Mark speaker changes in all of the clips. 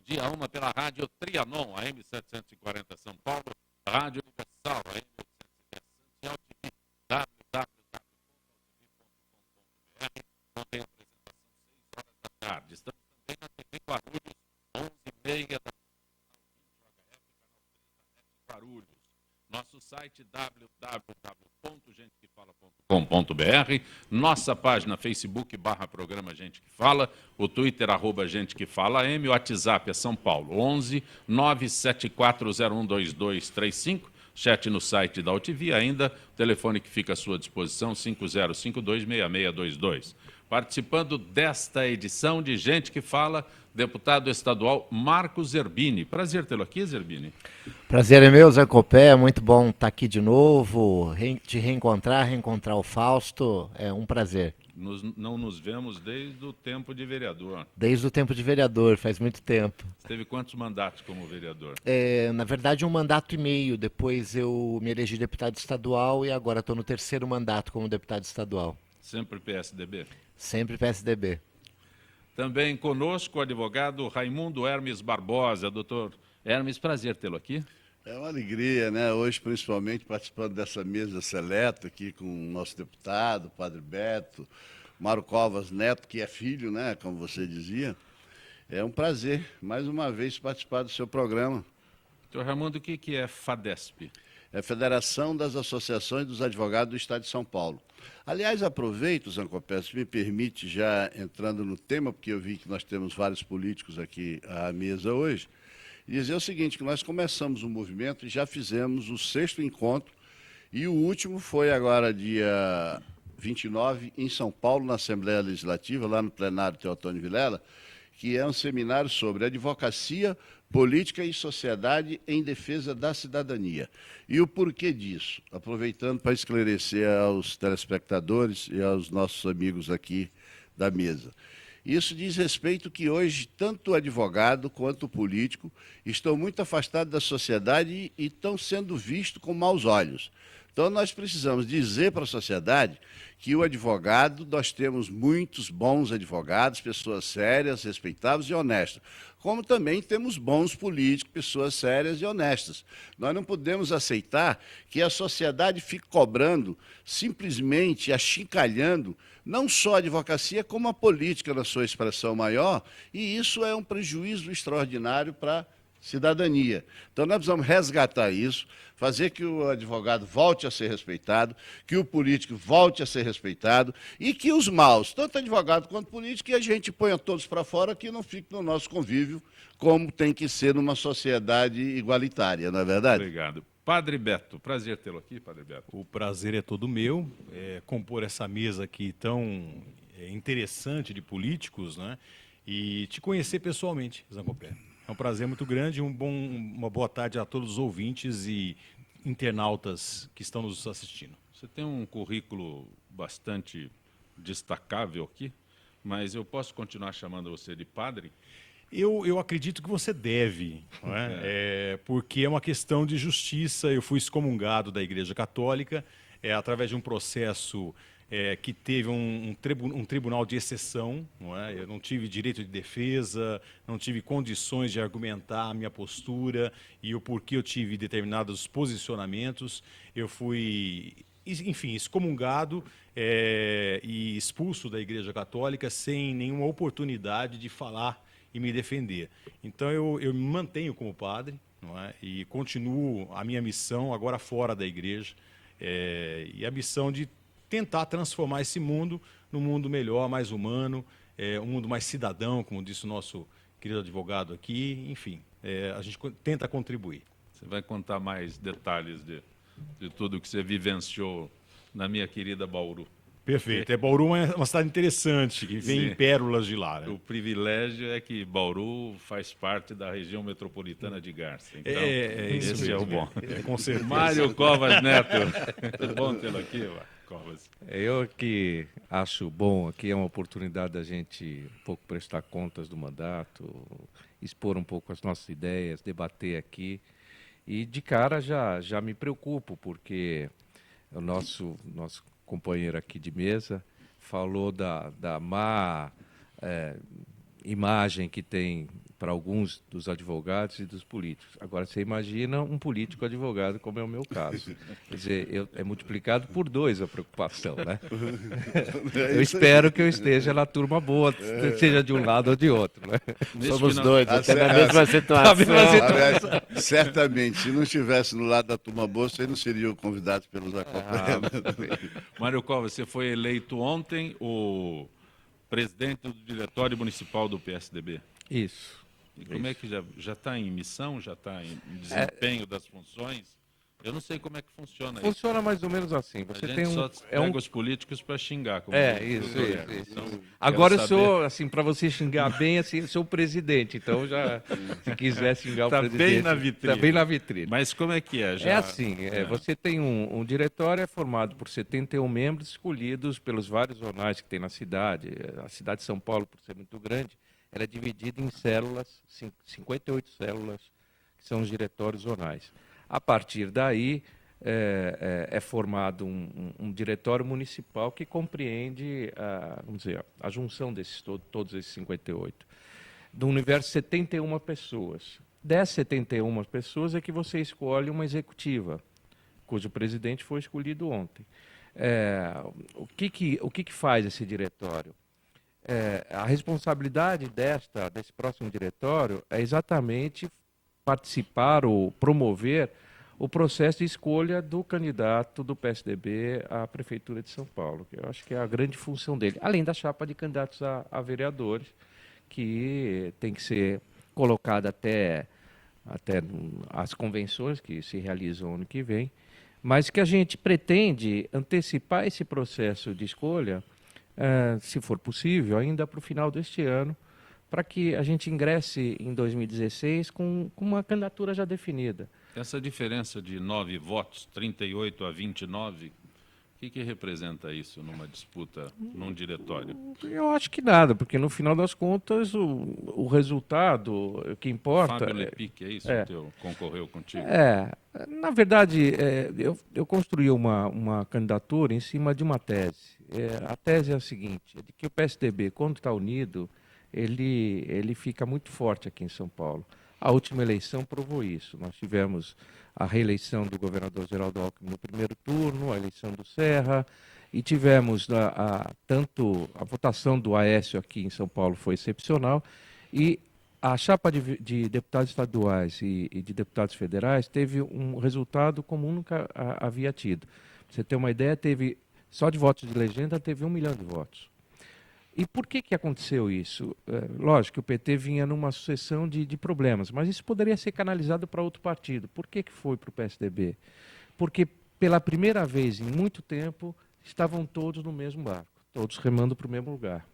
Speaker 1: dia 1 pela Rádio Trianon, AM 740 São Paulo, Rádio Universal, AM 810 e www.altv.com.br, ontem a apresentação 6 horas da tarde. Estamos também na TV Guarulhos, 11h30 da Guarulhos. Nosso site www.gentequefala.com.br, nossa página Facebook /programa Gente que Fala, o Twitter @Gente que Fala AM, o WhatsApp é São Paulo 11 974012235, chat no site da UTV, ainda o telefone que fica à sua disposição 50526622. Participando desta edição de Gente que Fala, deputado estadual Marcos Zerbini. Prazer tê-lo aqui, Zerbini.
Speaker 2: Prazer é meu, Zé Copé, é muito bom estar aqui de novo, te reencontrar o Fausto, é um prazer.
Speaker 1: Não nos vemos desde o tempo de vereador.
Speaker 2: Desde o tempo de vereador, faz muito tempo.
Speaker 1: Você teve quantos mandatos como vereador?
Speaker 2: Na verdade, 1,5 mandatos, depois eu me elegi deputado estadual e agora estou no 3º mandato como deputado estadual.
Speaker 1: Sempre PSDB?
Speaker 2: Sempre PSDB.
Speaker 1: Também conosco o advogado Raimundo Hermes Barbosa. Doutor Hermes, prazer tê-lo aqui.
Speaker 3: É uma alegria, né? Hoje, principalmente, participando dessa mesa seleta aqui com o nosso deputado, o Padre Beto, Mário Covas Neto, que é filho, né? Como você dizia. É um prazer, mais uma vez, participar do seu programa.
Speaker 1: Doutor Raimundo, o que é FADESP?
Speaker 3: É a Federação das Associações dos Advogados do Estado de São Paulo. Aliás, aproveito, Zancopé, se me permite, já entrando no tema, porque eu vi que nós temos vários políticos aqui à mesa hoje, e dizer o seguinte, que nós começamos um movimento e já fizemos o 6º encontro, e o último foi agora dia 29, em São Paulo, na Assembleia Legislativa, lá no plenário Teotônio Vilela, que é um seminário sobre advocacia, política e sociedade em defesa da cidadania. E o porquê disso? Aproveitando para esclarecer aos telespectadores e aos nossos amigos aqui da mesa. Isso diz respeito que hoje tanto o advogado quanto o político estão muito afastados da sociedade e estão sendo vistos com maus olhos. Então nós precisamos dizer para a sociedade que o advogado, nós temos muitos bons advogados, pessoas sérias, respeitáveis e honestas, como também temos bons políticos, pessoas sérias e honestas. Nós não podemos aceitar que a sociedade fique cobrando, simplesmente achincalhando, não só a advocacia, como a política na sua expressão maior, e isso é um prejuízo extraordinário para a cidadania. Então nós precisamos resgatar isso, fazer que o advogado volte a ser respeitado, que o político volte a ser respeitado e que os maus, tanto advogado quanto político, que a gente ponha todos para fora, que não fique no nosso convívio, como tem que ser numa sociedade igualitária, não é verdade?
Speaker 1: Obrigado. Padre Beto, prazer tê-lo aqui, Padre Beto.
Speaker 4: O prazer é todo meu, compor essa mesa aqui tão interessante de políticos, né? E te conhecer pessoalmente, Zancopé. É um prazer muito grande, uma boa tarde a todos os ouvintes e internautas que estão nos assistindo.
Speaker 1: Você tem um currículo bastante destacável aqui, mas eu posso continuar chamando você de padre?
Speaker 4: Eu acredito que você deve, não é? Porque é uma questão de justiça. Eu fui excomungado da Igreja Católica através de um processo que teve um tribunal de exceção, não é? Eu não tive direito de defesa, não tive condições de argumentar a minha postura e o porquê eu tive determinados posicionamentos. Eu fui, enfim, excomungado e expulso da Igreja Católica sem nenhuma oportunidade de falar e me defender. Então eu me mantenho como padre, não é? E continuo a minha missão agora fora da igreja, e a missão de tentar transformar esse mundo num mundo melhor, mais humano, um mundo mais cidadão, como disse o nosso querido advogado aqui. Enfim, a gente tenta contribuir.
Speaker 1: Você vai contar mais detalhes de tudo que você vivenciou na minha querida Bauru.
Speaker 4: Perfeito. Bauru é uma cidade interessante, que vem em pérolas de lá. Né?
Speaker 1: O privilégio é que Bauru faz parte da região metropolitana de Garça. Então,
Speaker 4: isso
Speaker 1: esse
Speaker 4: mesmo,
Speaker 1: é o bom.
Speaker 4: Com certeza.
Speaker 1: Mário Covas Neto. Tudo bom tê-lo aqui, Covas?
Speaker 5: Eu que acho bom, aqui é uma oportunidade da gente um pouco prestar contas do mandato, expor um pouco as nossas ideias, debater aqui. E de cara já me preocupo, porque o nosso companheiro aqui de mesa falou da má imagem que tem para alguns dos advogados e dos políticos. Agora, você imagina um político advogado, como é o meu caso. Quer dizer, é multiplicado por 2 a preocupação, né? Eu espero que eu esteja na turma boa, seja de um lado ou de outro, né?
Speaker 2: Somos dois,
Speaker 3: Ah,
Speaker 2: até na
Speaker 3: certo.
Speaker 2: mesma situação.
Speaker 3: Aliás, certamente, se não estivesse no lado da turma boa, você não seria convidado pelos acompanhantes.
Speaker 1: Mário Covas, você foi eleito ontem o presidente do Diretório Municipal do PSDB.
Speaker 5: Isso.
Speaker 1: E como é que já está em missão, já está em desempenho das funções? Eu não sei como é que funciona isso.
Speaker 5: Funciona mais ou menos assim.
Speaker 1: A
Speaker 5: Você
Speaker 1: gente
Speaker 5: tem
Speaker 1: só pega os políticos para xingar. Como diz o
Speaker 5: isso.
Speaker 1: Guilherme. Então,
Speaker 5: Agora eu
Speaker 1: quero
Speaker 5: sou, assim, para você xingar bem, assim, eu sou o presidente. Então, já, se quiser xingar
Speaker 1: Tá
Speaker 5: o presidente...
Speaker 1: bem na vitrine.
Speaker 5: Está bem na vitrine.
Speaker 1: Mas como é que é?
Speaker 5: É assim, você tem um diretório formado por 71 membros escolhidos pelos vários jornais que tem na cidade. A cidade de São Paulo, por ser muito grande, ela é dividida em células, 58 células, que são os diretórios zonais. A partir daí, é formado um diretório municipal que compreende vamos dizer, a junção desses todos esses 58. Do universo, 71 pessoas. Dessas 71 pessoas é que você escolhe uma executiva, cujo presidente foi escolhido ontem. O que faz esse diretório? A responsabilidade desse próximo diretório é exatamente participar ou promover o processo de escolha do candidato do PSDB à Prefeitura de São Paulo, que eu acho que é a grande função dele, além da chapa de candidatos a vereadores, que tem que ser colocada até as convenções que se realizam ano que vem, mas que a gente pretende antecipar esse processo de escolha, se for possível, ainda para o final deste ano, para que a gente ingresse em 2016 com uma candidatura já definida.
Speaker 1: Essa diferença de 9 votos, 38 a 29, o que representa isso numa disputa, num diretório?
Speaker 5: Eu acho que nada, porque no final das contas o resultado, o que importa...
Speaker 1: Fábio Lepic, é isso? O teu concorreu contigo?
Speaker 5: Na verdade, eu construí uma candidatura em cima de uma tese. A tese é a seguinte, é de que o PSDB, quando está unido, ele fica muito forte aqui em São Paulo. A última eleição provou isso. Nós tivemos a reeleição do governador Geraldo Alckmin no primeiro turno, a eleição do Serra, e tivemos tanto a votação do Aécio aqui em São Paulo foi excepcional, e a chapa de deputados estaduais e de deputados federais teve um resultado como nunca havia tido. Pra você ter uma ideia, só de votos de legenda teve 1 milhão de votos. E por que aconteceu isso? Lógico que o PT vinha numa sucessão de problemas, mas isso poderia ser canalizado para outro partido. Por que foi para o PSDB? Porque pela primeira vez em muito tempo estavam todos no mesmo barco, todos remando para o mesmo lugar.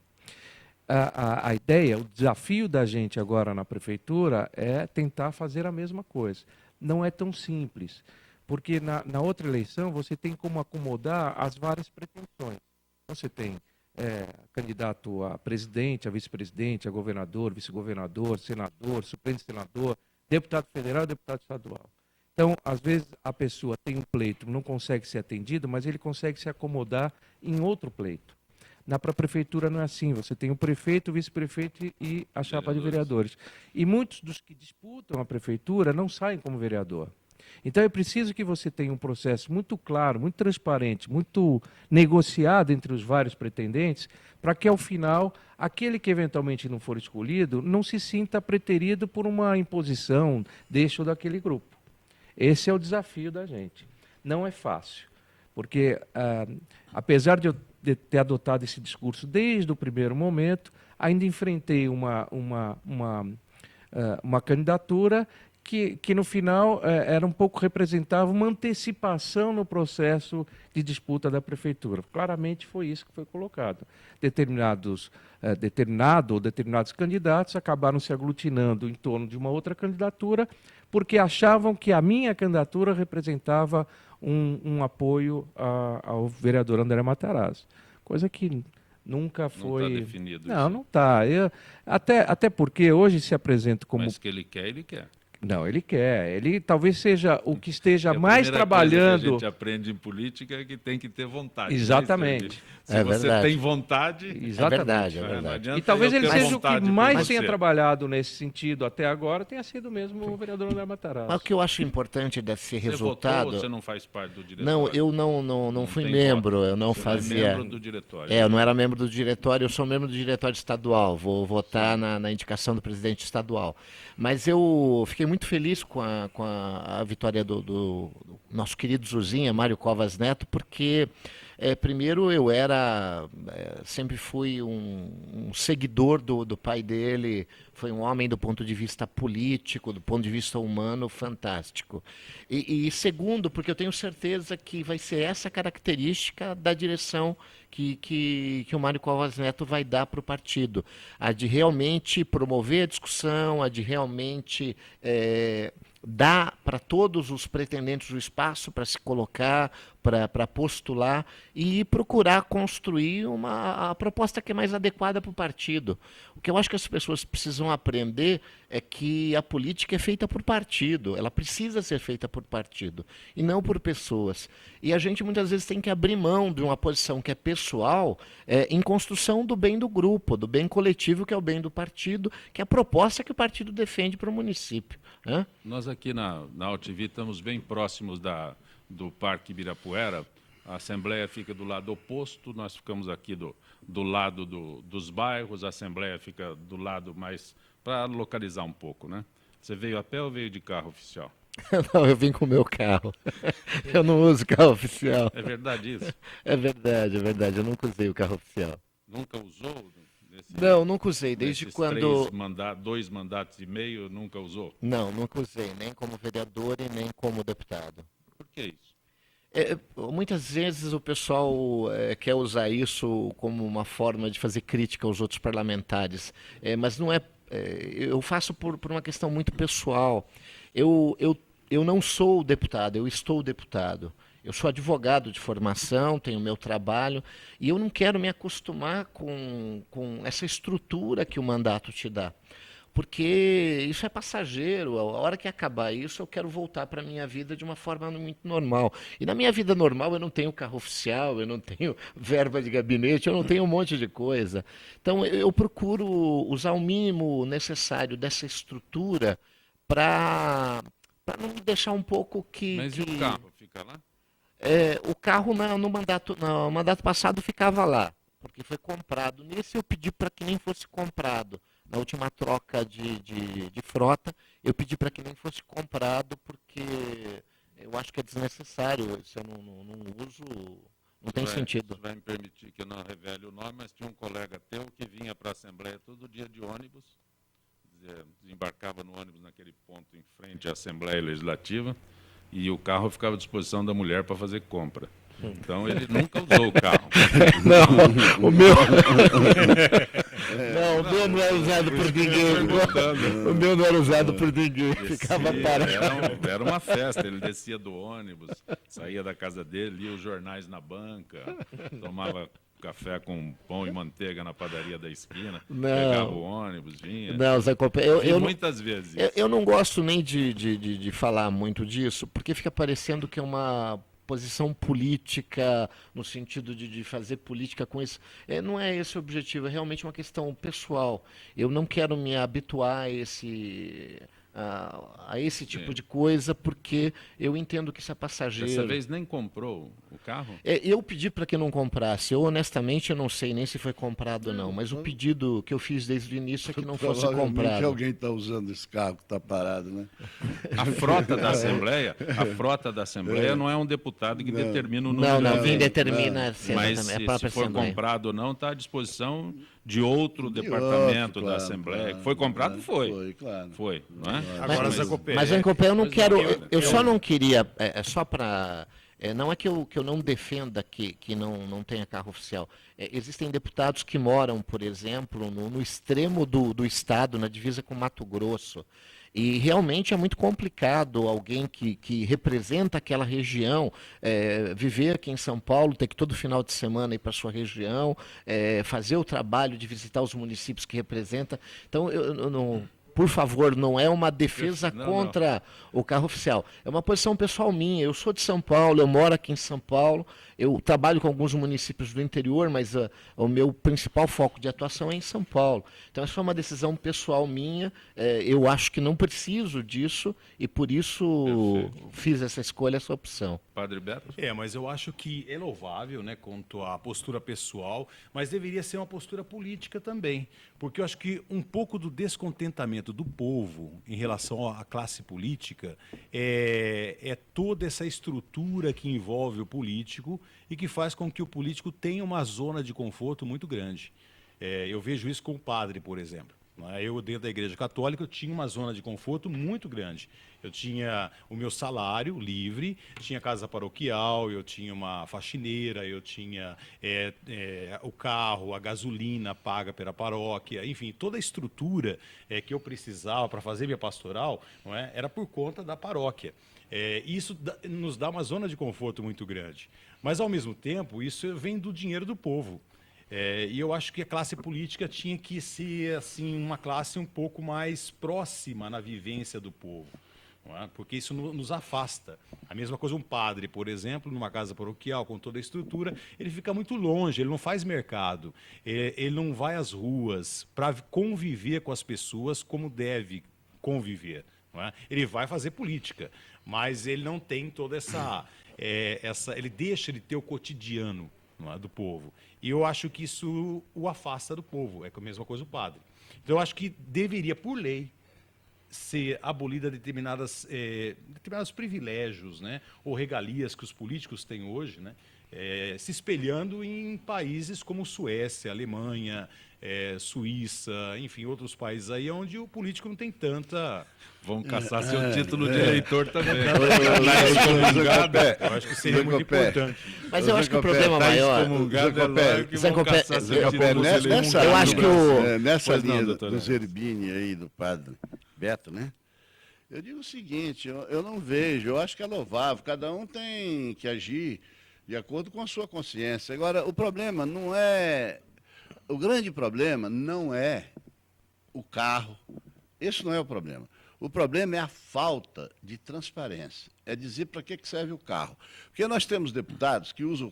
Speaker 5: A ideia, o desafio da gente agora na prefeitura é tentar fazer a mesma coisa. Não é tão simples, porque na outra eleição você tem como acomodar as várias pretensões. Você tem candidato a presidente, a vice-presidente, a governador, vice-governador, senador, suplente senador, deputado federal e deputado estadual. Então, às vezes, a pessoa tem um pleito, não consegue ser atendido, mas ele consegue se acomodar em outro pleito. Na prefeitura não é assim, você tem o prefeito, o vice-prefeito e a chapa de vereadores. E muitos dos que disputam a prefeitura não saem como vereador. Então é preciso que você tenha um processo muito claro, muito transparente, muito negociado entre os vários pretendentes, para que ao final, aquele que eventualmente não for escolhido, não se sinta preterido por uma imposição deste ou daquele grupo. Esse é o desafio da gente. Não é fácil, porque apesar de eu ter adotado esse discurso desde o primeiro momento, ainda enfrentei uma candidatura que no final era um pouco representava uma antecipação no processo de disputa da prefeitura. Claramente foi isso que foi colocado. Determinados candidatos acabaram se aglutinando em torno de uma outra candidatura porque achavam que a minha candidatura representava um apoio ao vereador André Matarazzo, coisa que nunca foi...
Speaker 1: Não está definido
Speaker 5: não,
Speaker 1: isso.
Speaker 5: não está. Até porque hoje se apresenta como...
Speaker 1: Mas que ele quer, ele quer.
Speaker 5: Não, ele quer. Ele talvez seja o que esteja
Speaker 1: É a
Speaker 5: mais
Speaker 1: primeira coisa que
Speaker 5: trabalhando.
Speaker 1: a gente aprende em política é que tem que ter vontade.
Speaker 5: Exatamente.
Speaker 1: Se
Speaker 2: É
Speaker 1: você
Speaker 2: verdade.
Speaker 1: tem vontade,
Speaker 5: Exatamente.
Speaker 2: verdade, é
Speaker 1: não
Speaker 2: verdade.
Speaker 1: adianta
Speaker 5: E talvez
Speaker 1: eu
Speaker 5: ele
Speaker 1: ter
Speaker 5: seja o que
Speaker 1: vontade por
Speaker 5: mais
Speaker 1: você.
Speaker 5: tenha trabalhado nesse sentido até agora, tenha sido mesmo o vereador André Matarazzo.
Speaker 2: Mas o que eu acho importante desse
Speaker 1: Você
Speaker 2: resultado...
Speaker 1: votou ou você não faz parte do diretório?
Speaker 2: Não, eu não fui
Speaker 1: tem
Speaker 2: membro,
Speaker 1: voto.
Speaker 2: eu não
Speaker 1: Você
Speaker 2: fazia...
Speaker 1: é membro do diretório.
Speaker 2: Eu não era membro do diretório, eu sou membro do diretório estadual, vou votar na indicação do presidente estadual. Mas eu fiquei muito feliz com a vitória do nosso querido Zuzinha, Mário Covas Neto, porque primeiro eu sempre fui um seguidor do pai dele, foi um homem do ponto de vista político, do ponto de vista humano, fantástico. E segundo, porque eu tenho certeza que vai ser essa característica da direção que o Mário Covas Neto vai dar para o partido. A de realmente promover a discussão, a de realmente dar para todos os pretendentes o espaço para se colocar, para postular e procurar construir a proposta que é mais adequada para o partido. O que eu acho que as pessoas precisam aprender é que a política é feita por partido, ela precisa ser feita por partido e não por pessoas. E a gente muitas vezes tem que abrir mão de uma posição que é pessoal em construção do bem do grupo, do bem coletivo, que é o bem do partido, que é a proposta que o partido defende para o município. Né?
Speaker 1: Nós aqui na UTV estamos bem próximos do Parque Ibirapuera. A Assembleia fica do lado oposto, nós ficamos aqui do lado dos bairros, a Assembleia fica do lado mais... para localizar um pouco, né? Você veio a pé ou veio de carro oficial?
Speaker 2: Não, eu vim com o meu carro. Eu não uso carro oficial.
Speaker 1: É verdade isso?
Speaker 2: É verdade, eu nunca usei o carro oficial.
Speaker 1: Nunca usou?
Speaker 2: Não, nunca usei. Desde
Speaker 1: nesses
Speaker 2: quando...
Speaker 1: 2 mandatos e meio, nunca usou?
Speaker 2: Não, nunca usei, nem como vereador e nem como deputado.
Speaker 1: Por que isso?
Speaker 2: Muitas vezes o pessoal quer usar isso como uma forma de fazer crítica aos outros parlamentares, mas não é. Eu faço por uma questão muito pessoal. Eu não sou deputado, eu estou deputado. Eu sou advogado de formação, tenho meu trabalho, e eu não quero me acostumar com essa estrutura que o mandato te dá. Porque isso é passageiro, a hora que acabar isso eu quero voltar para a minha vida de uma forma muito normal. E na minha vida normal eu não tenho carro oficial, eu não tenho verba de gabinete, eu não tenho um monte de coisa. Então eu procuro usar o mínimo necessário dessa estrutura para não me deixar um pouco que...
Speaker 1: Mas e o carro fica lá?
Speaker 2: O carro no mandato passado ficava lá, porque foi comprado. Nesse eu pedi para que nem fosse comprado. Na última troca de frota, eu pedi para que nem fosse comprado, porque eu acho que é desnecessário. Se eu não uso, não tem sentido.
Speaker 1: Você vai me permitir que eu não revele o nome, mas tinha um colega teu que vinha para a Assembleia todo dia de ônibus, desembarcava no ônibus naquele ponto em frente à Assembleia Legislativa, e o carro ficava à disposição da mulher para fazer compra. Então ele nunca usou o carro.
Speaker 2: Não, o meu... Não, o meu não era usado por ninguém. O meu não era usado por ninguém. Ficava parado.
Speaker 1: Era uma festa, ele descia do ônibus, saía da casa dele, lia os jornais na banca, tomava café com pão e manteiga na padaria da esquina, pegava o ônibus, vinha.
Speaker 2: Não, Zé Copé,
Speaker 1: muitas vezes.
Speaker 2: Eu não gosto nem de falar muito disso, porque fica parecendo que é uma posição política, no sentido de fazer política com isso. Não é esse o objetivo, é realmente uma questão pessoal. Eu não quero me habituar a esse tipo de coisa, porque eu entendo que isso é passageiro.
Speaker 1: Dessa vez nem comprou o carro?
Speaker 2: Eu pedi para que não comprasse. Eu, honestamente, eu não sei nem se foi comprado ou não, mas o pedido que eu fiz desde o início é que não fosse comprado.
Speaker 3: Alguém está usando esse carro que está parado, né?
Speaker 1: A frota da Assembleia não é um deputado que determina o número.
Speaker 2: Não, quem determina
Speaker 1: mas
Speaker 2: a própria
Speaker 1: se for
Speaker 2: Assembleia.
Speaker 1: comprado ou não, está à disposição de outro departamento da Assembleia. Foi comprado, foi.
Speaker 3: Foi, claro.
Speaker 1: Foi, não é?
Speaker 4: Agora, Zé Copé,
Speaker 2: Mas, Zé Copé, eu não quero... Eu só
Speaker 1: eu-
Speaker 2: não queria... só para... não é que eu não defenda que não tenha carro oficial. Existem deputados que moram, por exemplo, no extremo do estado, na divisa com Mato Grosso. E realmente é muito complicado alguém que representa aquela região viver aqui em São Paulo, ter que todo final de semana ir para a sua região, fazer o trabalho de visitar os municípios que representa. Então, por favor, não é uma defesa
Speaker 1: Não,
Speaker 2: contra o carro oficial. É uma posição pessoal minha. Eu sou de São Paulo, eu moro aqui em São Paulo, eu trabalho com alguns municípios do interior, mas o meu principal foco de atuação é em São Paulo. Então, essa é uma decisão pessoal minha. Eu acho que não preciso disso e, por isso, fiz essa escolha, essa opção.
Speaker 1: Padre Beto?
Speaker 4: Mas eu acho que é louvável, né, quanto à postura pessoal, mas deveria ser uma postura política também, porque eu acho que um pouco do descontentamento do povo em relação à classe política é toda essa estrutura que envolve o político e que faz com que o político tenha uma zona de conforto muito grande. Eu vejo isso com o padre, por exemplo. Eu, dentro da Igreja Católica, eu tinha uma zona de conforto muito grande. Eu tinha o meu salário livre, tinha casa paroquial, eu tinha uma faxineira, eu tinha o carro, a gasolina paga pela paróquia, enfim, toda a estrutura que eu precisava para fazer minha pastoral, não é, era por conta da paróquia. Isso nos dá uma zona de conforto muito grande. Mas, ao mesmo tempo, isso vem do dinheiro do povo. E eu acho que a classe política tinha que ser assim, uma classe um pouco mais próxima na vivência do povo, não é? Porque isso nos afasta. A mesma coisa um padre, por exemplo, numa casa paroquial, com toda a estrutura, ele fica muito longe, ele não faz mercado, ele não vai às ruas para conviver com as pessoas como deve conviver. Não é? Ele vai fazer política, mas ele não tem toda ele deixa de ter o cotidiano, não é, do povo. E eu acho que isso o afasta do povo. É a mesma coisa o padre. Então, eu acho que deveria, por lei, ser abolida determinados privilégios, né, ou regalias que os políticos têm hoje, né, se espelhando em países como Suécia, Alemanha, Suíça, enfim, outros países aí onde o político não tem tanta...
Speaker 1: Vão caçar seu título de eleitor também.
Speaker 4: Eu acho que seria muito importante.
Speaker 2: Mas eu acho que o problema maior...
Speaker 3: Eu
Speaker 2: acho que
Speaker 3: nessa linha
Speaker 1: doutor
Speaker 3: do Zerbini aí, do padre Beto, né? Eu digo o seguinte, eu não vejo, eu acho que é louvável, cada um tem que agir de acordo com a sua consciência. Agora, o problema não é... O grande problema não é o carro, esse não é o problema. O problema é a falta de transparência, é dizer para que serve o carro. Porque nós temos deputados que usam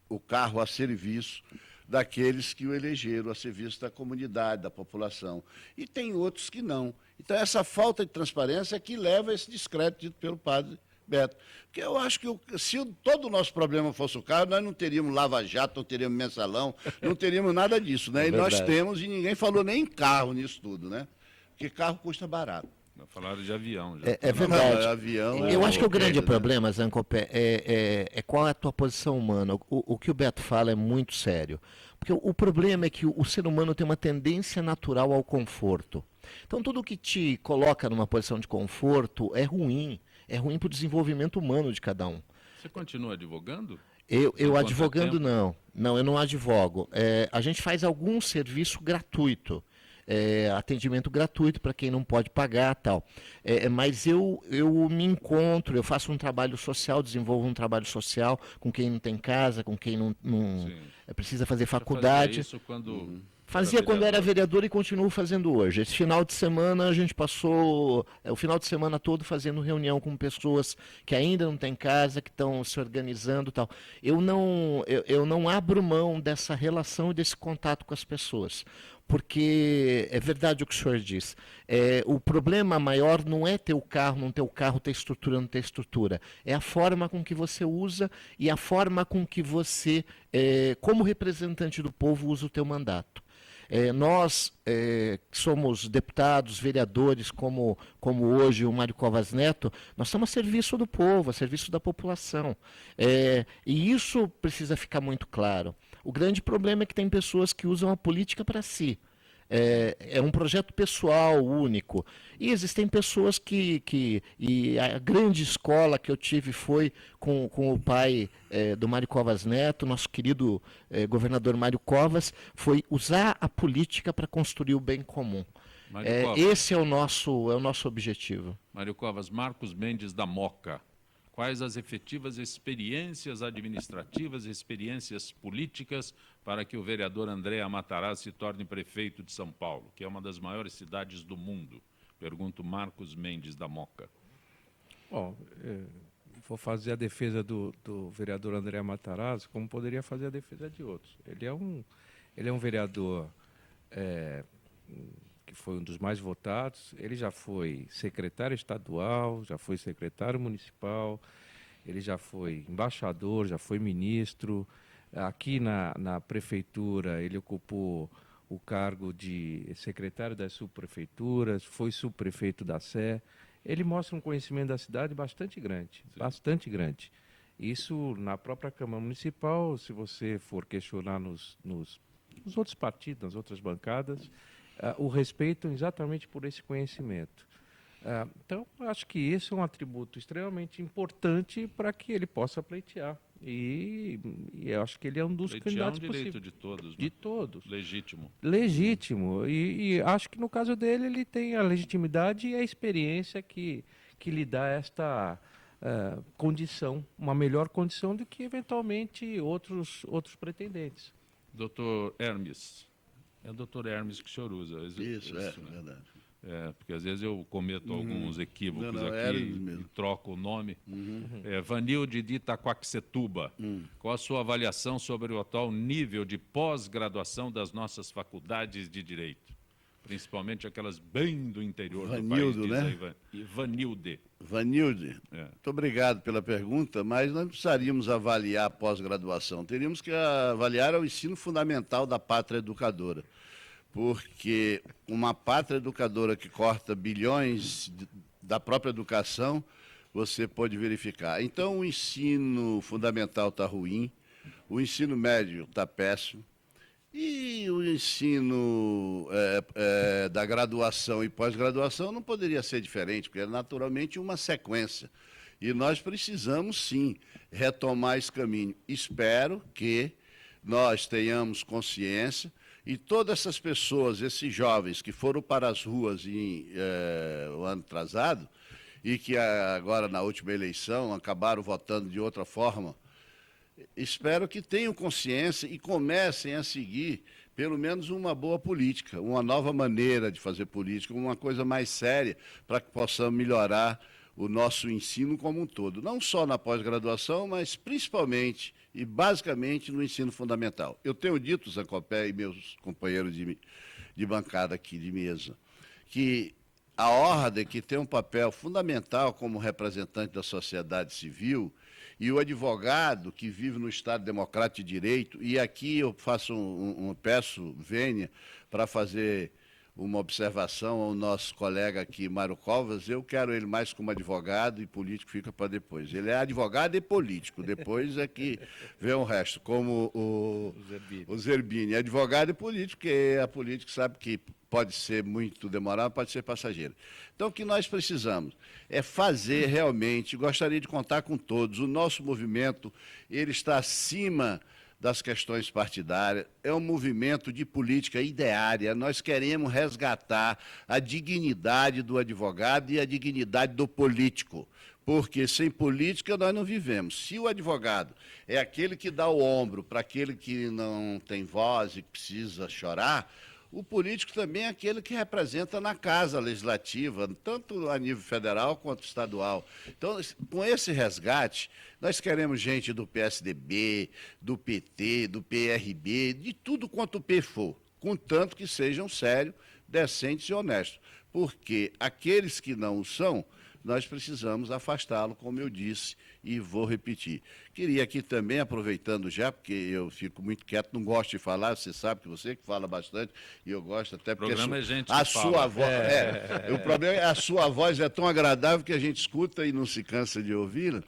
Speaker 3: o carro a serviço daqueles que o elegeram, a serviço da comunidade, da população. E tem outros que não. Então, essa falta de transparência é que leva a esse descrédito dito pelo padre Beto. Porque eu acho que se todo o nosso problema fosse o carro, nós não teríamos lava-jato, não teríamos mensalão, não teríamos nada disso, né? E nós temos, e ninguém falou nem em carro nisso tudo, né? Porque carro custa barato.
Speaker 1: Falaram de avião. Já.
Speaker 2: É verdade.
Speaker 3: Avião
Speaker 2: Eu acho que o grande
Speaker 3: né?
Speaker 2: problema, Zancopé, é qual é a tua posição humana. O que o Beto fala é muito sério. Porque o problema é que o ser humano tem uma tendência natural ao conforto. Então, tudo que te coloca numa posição de conforto é ruim. É ruim para o desenvolvimento humano de cada um.
Speaker 1: Você continua advogando?
Speaker 2: Eu advogando, não. Não, eu não advogo. A gente faz algum serviço gratuito. Atendimento gratuito para quem não pode pagar tal. Mas eu me encontro, eu faço um trabalho social, desenvolvo um trabalho social com quem não tem casa, com quem não precisa fazer faculdade.
Speaker 1: Isso quando...
Speaker 2: Fazia quando era vereador e continuo fazendo hoje. Esse final de semana a gente passou o final de semana todo fazendo reunião com pessoas que ainda não têm casa, que estão se organizando e tal. Eu não abro mão dessa relação e desse contato com as pessoas. Porque é verdade o que o senhor diz. O problema maior não é ter o carro, não ter o carro, ter estrutura, não ter estrutura. É a forma com que você usa e a forma com que você, como representante do povo, usa o teu mandato. Nós que somos deputados, vereadores, como hoje o Mário Covas Neto, nós estamos a serviço do povo, a serviço da população. E isso precisa ficar muito claro. O grande problema é que tem pessoas que usam a política para si. É um projeto pessoal, único. E existem pessoas e a grande escola que eu tive foi com o pai do Mário Covas Neto, nosso querido governador Mário Covas, foi usar a política para construir o bem comum. Esse é o nosso objetivo.
Speaker 1: Mário Covas, Marcos Mendes da Moca. quais as efetivas experiências administrativas, experiências políticas para que o vereador André Matarazzo se torne prefeito de São Paulo, que é uma das maiores cidades do mundo? Pergunto Marcos Mendes, da Moca.
Speaker 5: Bom, vou fazer a defesa do vereador André Matarazzo, como poderia fazer a defesa de outros. Ele é um vereador que foi um dos mais votados. Ele já foi secretário estadual, já foi secretário municipal, ele já foi embaixador, já foi ministro. Aqui na prefeitura, ele ocupou o cargo de secretário das subprefeituras, foi subprefeito da Sé. Ele mostra um conhecimento da cidade bastante grande, bastante grande. Isso na própria Câmara Municipal, se você for questionar nos outros partidos, nas outras bancadas, o respeitam exatamente por esse conhecimento. Então, acho que esse é um atributo extremamente importante para que ele possa pleitear. E eu acho que ele é um dos candidatos
Speaker 1: Pleitear é um direito
Speaker 5: possíveis.
Speaker 1: de todos, né?
Speaker 5: De todos.
Speaker 1: Legítimo.
Speaker 5: Legítimo. E acho que no caso dele, ele tem a legitimidade e a experiência que lhe dá esta condição, uma melhor condição do que, eventualmente, outros pretendentes.
Speaker 1: Doutor Hermes. É o doutor Hermes que o senhor usa.
Speaker 3: Isso,
Speaker 1: né?
Speaker 3: verdade.
Speaker 1: Porque às vezes eu cometo alguns equívocos
Speaker 3: Não,
Speaker 1: aqui
Speaker 3: Hermes
Speaker 1: e
Speaker 3: mesmo.
Speaker 1: troco o nome. Vanilde de Itaquaquecetuba. Qual a sua avaliação sobre o atual nível de pós-graduação das nossas faculdades de Direito? Principalmente aquelas bem do interior
Speaker 3: Vanildo,
Speaker 1: do país.
Speaker 3: né?
Speaker 1: Vanilde.
Speaker 3: Vanilde,
Speaker 1: É.
Speaker 3: muito obrigado pela pergunta, mas nós precisaríamos avaliar a pós-graduação. Teríamos que avaliar o ensino fundamental da pátria educadora, porque uma pátria educadora que corta bilhões da própria educação, você pode verificar. Então, o ensino fundamental está ruim, o ensino médio está péssimo, e o ensino da graduação e pós-graduação não poderia ser diferente, porque é naturalmente uma sequência. E nós precisamos, sim, retomar esse caminho. Espero que nós tenhamos consciência e todas essas pessoas, esses jovens que foram para as ruas o ano atrasado e que agora, na última eleição, acabaram votando de outra forma, espero que tenham consciência e comecem a seguir pelo menos uma boa política, uma nova maneira de fazer política, uma coisa mais séria para que possamos melhorar o nosso ensino como um todo. Não só na pós-graduação, mas principalmente e basicamente no ensino fundamental. Eu tenho dito, Zancopé e meus companheiros de bancada aqui, de mesa, que a ordem, que tem um papel fundamental como representante da sociedade civil, e o advogado que vive no Estado Democrático de Direito, e aqui eu faço peço vênia para fazer uma observação ao nosso colega aqui, Mário Covas, eu quero ele mais como advogado e político fica para depois. Ele é advogado e político, depois é que vem o resto, como o Zerbini. Advogado e político, porque a política sabe que pode ser muito demorado, pode ser passageiro. Então, o que nós precisamos é fazer realmente, gostaria de contar com todos, o nosso movimento, ele está acima das questões partidárias, é um movimento de política ideária, nós queremos resgatar a dignidade do advogado e a dignidade do político, porque sem política nós não vivemos. Se o advogado é aquele que dá o ombro para aquele que não tem voz e precisa chorar, o político também é aquele que representa na casa legislativa, tanto a nível federal quanto estadual. Então, com esse resgate, nós queremos gente do PSDB, do PT, do PRB, de tudo quanto o P for, contanto que sejam sérios, decentes e honestos. Porque aqueles que não o são, nós precisamos afastá-lo, como eu disse, e vou repetir. Queria aqui também, aproveitando já, porque eu fico muito quieto, não gosto de falar, você sabe que você que fala bastante, e eu gosto até porque
Speaker 1: O programa é gente
Speaker 3: a
Speaker 1: que
Speaker 3: sua
Speaker 1: fala.
Speaker 3: voz, o problema é a sua voz é tão agradável que a gente escuta e não se cansa de ouvi-la.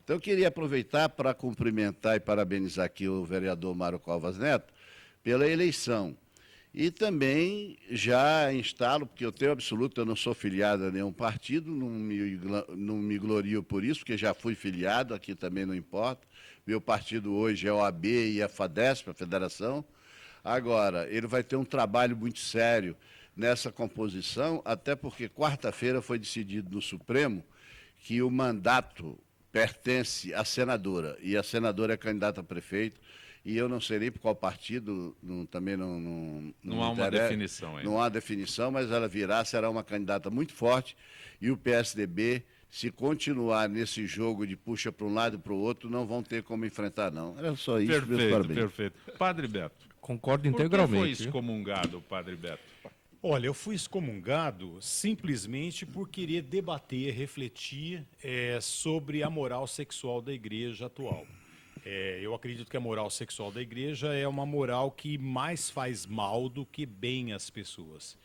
Speaker 3: Então, eu queria aproveitar para cumprimentar e parabenizar aqui o vereador Mário Covas Neto pela eleição. E também já instalo, porque eu tenho absoluto, eu não sou filiado a nenhum partido, não me glorio por isso, porque já fui filiado, aqui também não importa. Meu partido hoje é o AB e a FADESP, a Federação. Agora, ele vai ter um trabalho muito sério nessa composição, até porque quarta-feira foi decidido no Supremo que o mandato pertence à senadora, e a senadora é candidata a prefeito, e eu não sei nem por qual partido, também
Speaker 1: Não há uma definição ainda.
Speaker 3: Não há definição, mas ela será uma candidata muito forte, e o PSDB, se continuar nesse jogo de puxa para um lado e para o outro, não vão ter como enfrentar, não. Era só isso, meus
Speaker 1: Perfeito,
Speaker 3: parabéns.
Speaker 1: perfeito. Padre Beto,
Speaker 5: Concordo
Speaker 1: por que foi
Speaker 5: integralmente. Viu?
Speaker 1: excomungado, Padre Beto?
Speaker 4: Olha, eu fui excomungado simplesmente por querer debater, refletir sobre a moral sexual da igreja atual. Eu acredito que a moral sexual da igreja é uma moral que mais faz mal do que bem às pessoas.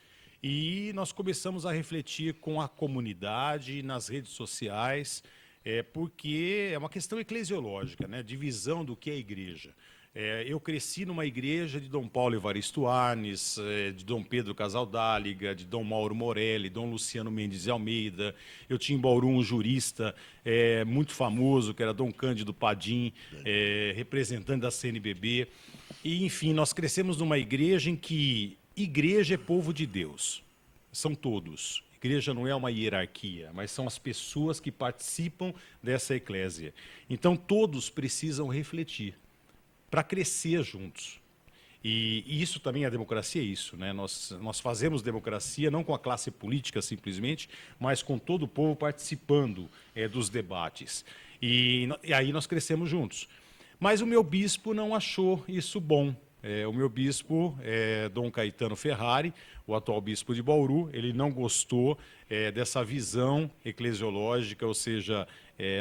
Speaker 4: E nós começamos a refletir com a comunidade, nas redes sociais, porque é uma questão eclesiológica, né? De visão do que é a igreja. Eu cresci numa igreja de Dom Paulo Evaristo Arnes, de Dom Pedro Casaldáliga, de Dom Mauro Morelli, Dom Luciano Mendes de Almeida. Eu tinha em Bauru um jurista muito famoso, que era Dom Cândido Padim, representante da CNBB. E, enfim, nós crescemos numa igreja em que igreja é povo de Deus. São todos. Igreja não é uma hierarquia, mas são as pessoas que participam dessa eclésia. Então, todos precisam refletir para crescer juntos. E isso também, a democracia é isso, né? Nós fazemos democracia não com a classe política simplesmente, mas com todo o povo participando dos debates. E aí nós crescemos juntos. Mas o meu bispo não achou isso bom. O meu bispo, Dom Caetano Ferrari, o atual bispo de Bauru, ele não gostou dessa visão eclesiológica, ou seja,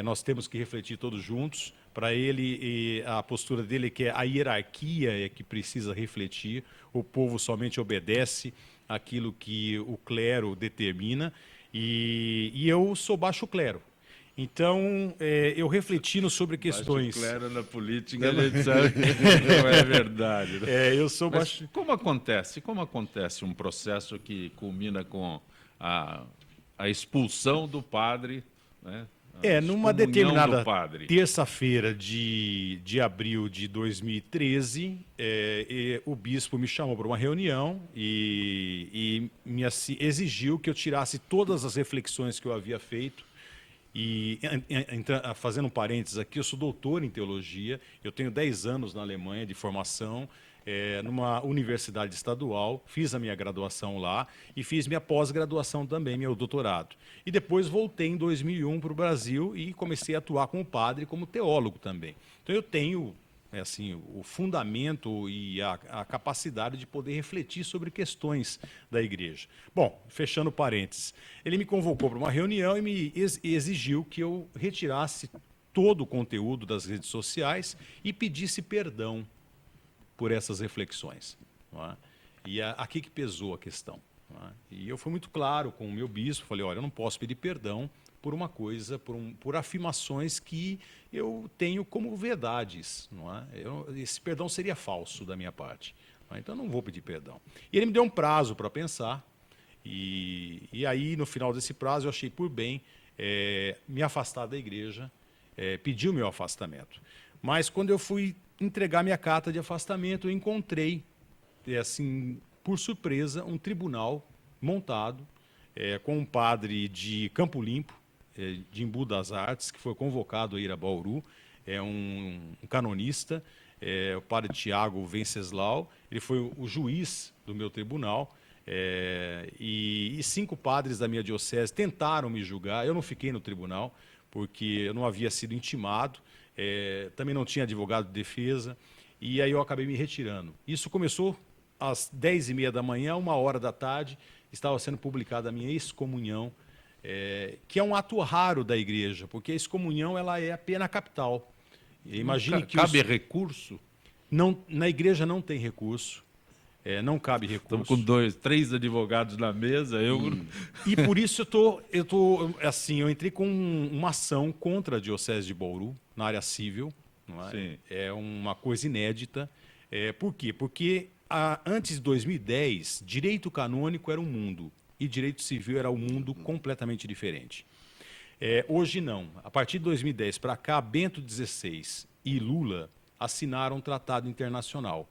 Speaker 4: nós temos que refletir todos juntos. Para ele, a postura dele é que a hierarquia é que precisa refletir, o povo somente obedece aquilo que o clero determina, e eu sou baixo clero. Então, eu refletindo sobre questões...
Speaker 1: Baixo clero na política, a gente sabe que não é verdade. Né?
Speaker 4: eu sou
Speaker 1: Mas
Speaker 4: baixo...
Speaker 1: como acontece um processo que culmina com a expulsão do padre, né?
Speaker 4: Numa
Speaker 1: Excomunhão
Speaker 4: determinada
Speaker 1: do padre.
Speaker 4: terça-feira de abril de 2013, o bispo me chamou para uma reunião e me exigiu que eu tirasse todas as reflexões que eu havia feito. E fazendo um parênteses aqui, eu sou doutor em teologia, eu tenho 10 anos na Alemanha de formação, numa universidade estadual, fiz a minha graduação lá e fiz minha pós-graduação também, meu doutorado. E depois voltei em 2001 para o Brasil e comecei a atuar como padre, como teólogo também. Então eu tenho o fundamento e a capacidade de poder refletir sobre questões da igreja. Bom, fechando parênteses, ele me convocou para uma reunião e me exigiu que eu retirasse todo o conteúdo das redes sociais e pedisse perdão por essas reflexões. Não é? E aqui que pesou a questão. Não é? E eu fui muito claro com o meu bispo, falei, olha, eu não posso pedir perdão por uma coisa, por afirmações que eu tenho como verdades. Não é? Esse perdão seria falso da minha parte. Não é? Então, eu não vou pedir perdão. E ele me deu um prazo para pensar, e aí, no final desse prazo, eu achei por bem me afastar da igreja, pedir o meu afastamento. Mas, quando eu fui entregar minha carta de afastamento, eu encontrei, assim, por surpresa, um tribunal montado com um padre de Campo Limpo, de Embu das Artes, que foi convocado a ir a Bauru, um canonista, o padre Tiago Venceslau, ele foi o juiz do meu tribunal, e 5 padres da minha diocese tentaram me julgar, eu não fiquei no tribunal, porque eu não havia sido intimado, também não tinha advogado de defesa, e aí eu acabei me retirando. Isso começou às 10h30 da manhã, 1h da tarde, estava sendo publicada a minha excomunhão, que é um ato raro da igreja, porque a excomunhão ela é a pena capital. Imagine que
Speaker 1: cabe recurso?
Speaker 4: Não, na igreja não tem recurso, não cabe recurso.
Speaker 1: Estamos com 3 advogados na mesa.
Speaker 4: E por isso eu entrei com uma ação contra a Diocese de Bauru, na área civil. Não é?
Speaker 1: Sim.
Speaker 4: É uma coisa inédita. Por quê? Porque antes de 2010, direito canônico era um mundo e direito civil era um mundo completamente diferente. Hoje não. A partir de 2010 para cá, Bento XVI e Lula assinaram um tratado internacional.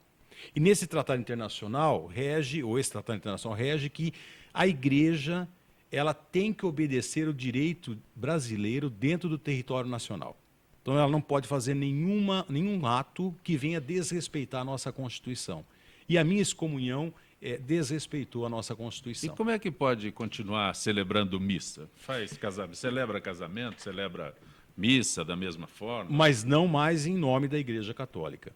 Speaker 4: E nesse tratado internacional esse tratado internacional rege que a igreja ela tem que obedecer o direito brasileiro dentro do território nacional. Então, ela não pode fazer nenhum ato que venha desrespeitar a nossa Constituição. E a minha excomunhão desrespeitou a nossa
Speaker 1: E
Speaker 4: Constituição.
Speaker 1: como é que pode continuar celebrando missa? Faz casamento, celebra casamento, celebra missa da mesma forma?
Speaker 4: Mas não mais em nome da Igreja Católica.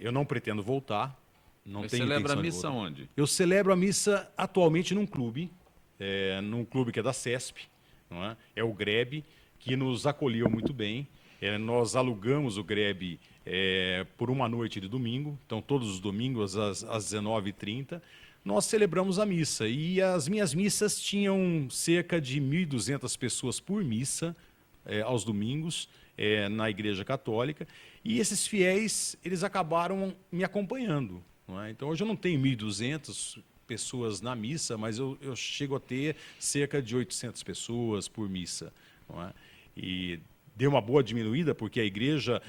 Speaker 4: Eu não pretendo voltar. Não
Speaker 1: Mas
Speaker 4: tenho
Speaker 1: celebra a
Speaker 4: intenção de
Speaker 1: missa
Speaker 4: voltar.
Speaker 1: onde?
Speaker 4: Eu celebro a missa atualmente num clube que é da CESP, não é? É o GREB, que nos acolheu muito bem. Nós alugamos o GREB por uma noite de domingo, então todos os domingos às 19h30, nós celebramos a missa. E as minhas missas tinham cerca de 1.200 pessoas por missa aos domingos na Igreja Católica. E esses fiéis, eles acabaram me acompanhando. Não é? Então hoje eu não tenho 1.200 pessoas na missa, mas eu chego a ter cerca de 800 pessoas por missa. Não é? E deu uma boa diminuída, porque a igreja,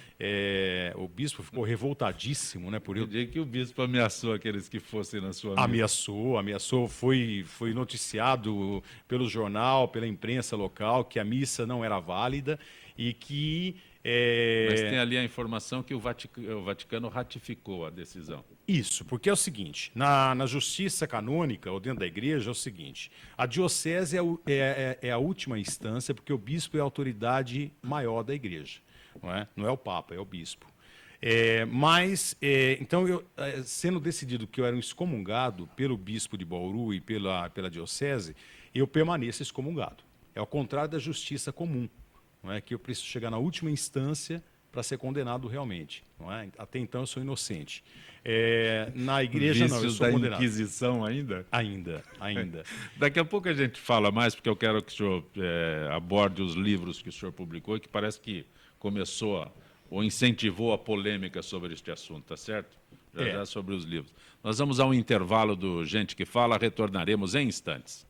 Speaker 4: o bispo ficou revoltadíssimo, né?
Speaker 1: Eu digo que o bispo ameaçou aqueles que fossem na sua missa.
Speaker 4: Ameaçou, foi noticiado pelo jornal, pela imprensa local, que a missa não era válida e que...
Speaker 1: Mas tem ali a informação que o Vaticano ratificou a decisão.
Speaker 4: Isso, porque é o seguinte, na justiça canônica, ou dentro da igreja, é o seguinte, a diocese é a última instância, porque o bispo é a autoridade maior da igreja, não é o papa, é o bispo. Então, sendo decidido que eu era um excomungado pelo bispo de Bauru e pela diocese, eu permaneço excomungado. É ao contrário da justiça comum, não é? Que eu preciso chegar na última instância para ser condenado realmente. Não é? Até então eu sou inocente. Na igreja não, eu sou
Speaker 1: da
Speaker 4: condenado.
Speaker 1: Inquisição ainda?
Speaker 4: Ainda.
Speaker 1: Daqui a pouco a gente fala mais, porque eu quero que o senhor aborde os livros que o senhor publicou e que parece que começou ou incentivou a polêmica sobre este assunto, tá certo? Já sobre os livros. Nós vamos a um intervalo do Gente que Fala, retornaremos em instantes.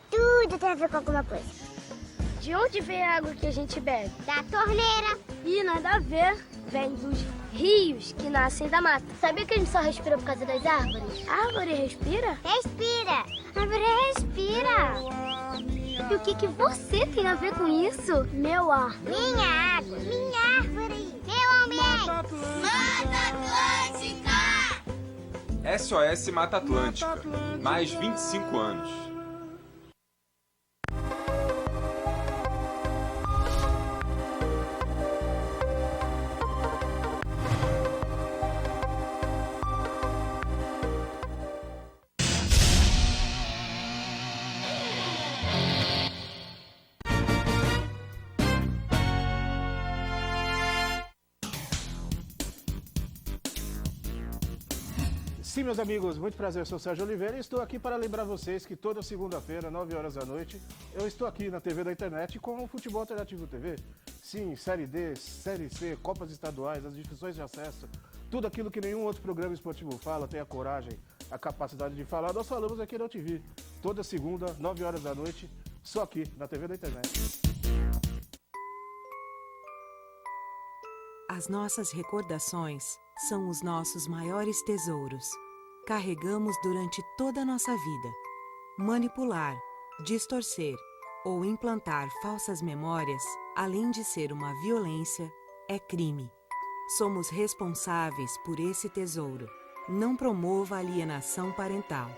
Speaker 6: Tudo tem a ver com alguma coisa.
Speaker 7: De onde vem a água que a gente bebe?
Speaker 6: Da torneira.
Speaker 7: Ih, nada a ver. Vem dos rios que nascem da mata. Sabia que a gente só respira por causa das árvores? A árvore respira?
Speaker 6: Respira. A árvore respira.
Speaker 7: E o que você tem a ver com isso? Meu ar.
Speaker 6: Minha água. Minha árvore. Meu ambiente. Mata Atlântica.
Speaker 8: SOS Mata Atlântica. Mais 25 anos.
Speaker 9: Sim, meus amigos, muito prazer, eu sou o Sérgio Oliveira e estou aqui para lembrar vocês que toda segunda-feira, 9 horas da noite, eu estou aqui na TV da internet com o Futebol Alternativo TV. Sim, Série D, Série C, Copas Estaduais, as divisões de acesso, tudo aquilo que nenhum outro programa esportivo fala, tem a coragem, a capacidade de falar, nós falamos aqui na TV. Toda segunda, 9 horas da noite, só aqui na TV da internet.
Speaker 10: As nossas recordações são os nossos maiores tesouros. Carregamos durante toda a nossa vida. Manipular, distorcer ou implantar falsas memórias, além de ser uma violência, é crime. Somos responsáveis por esse tesouro. Não promova alienação parental.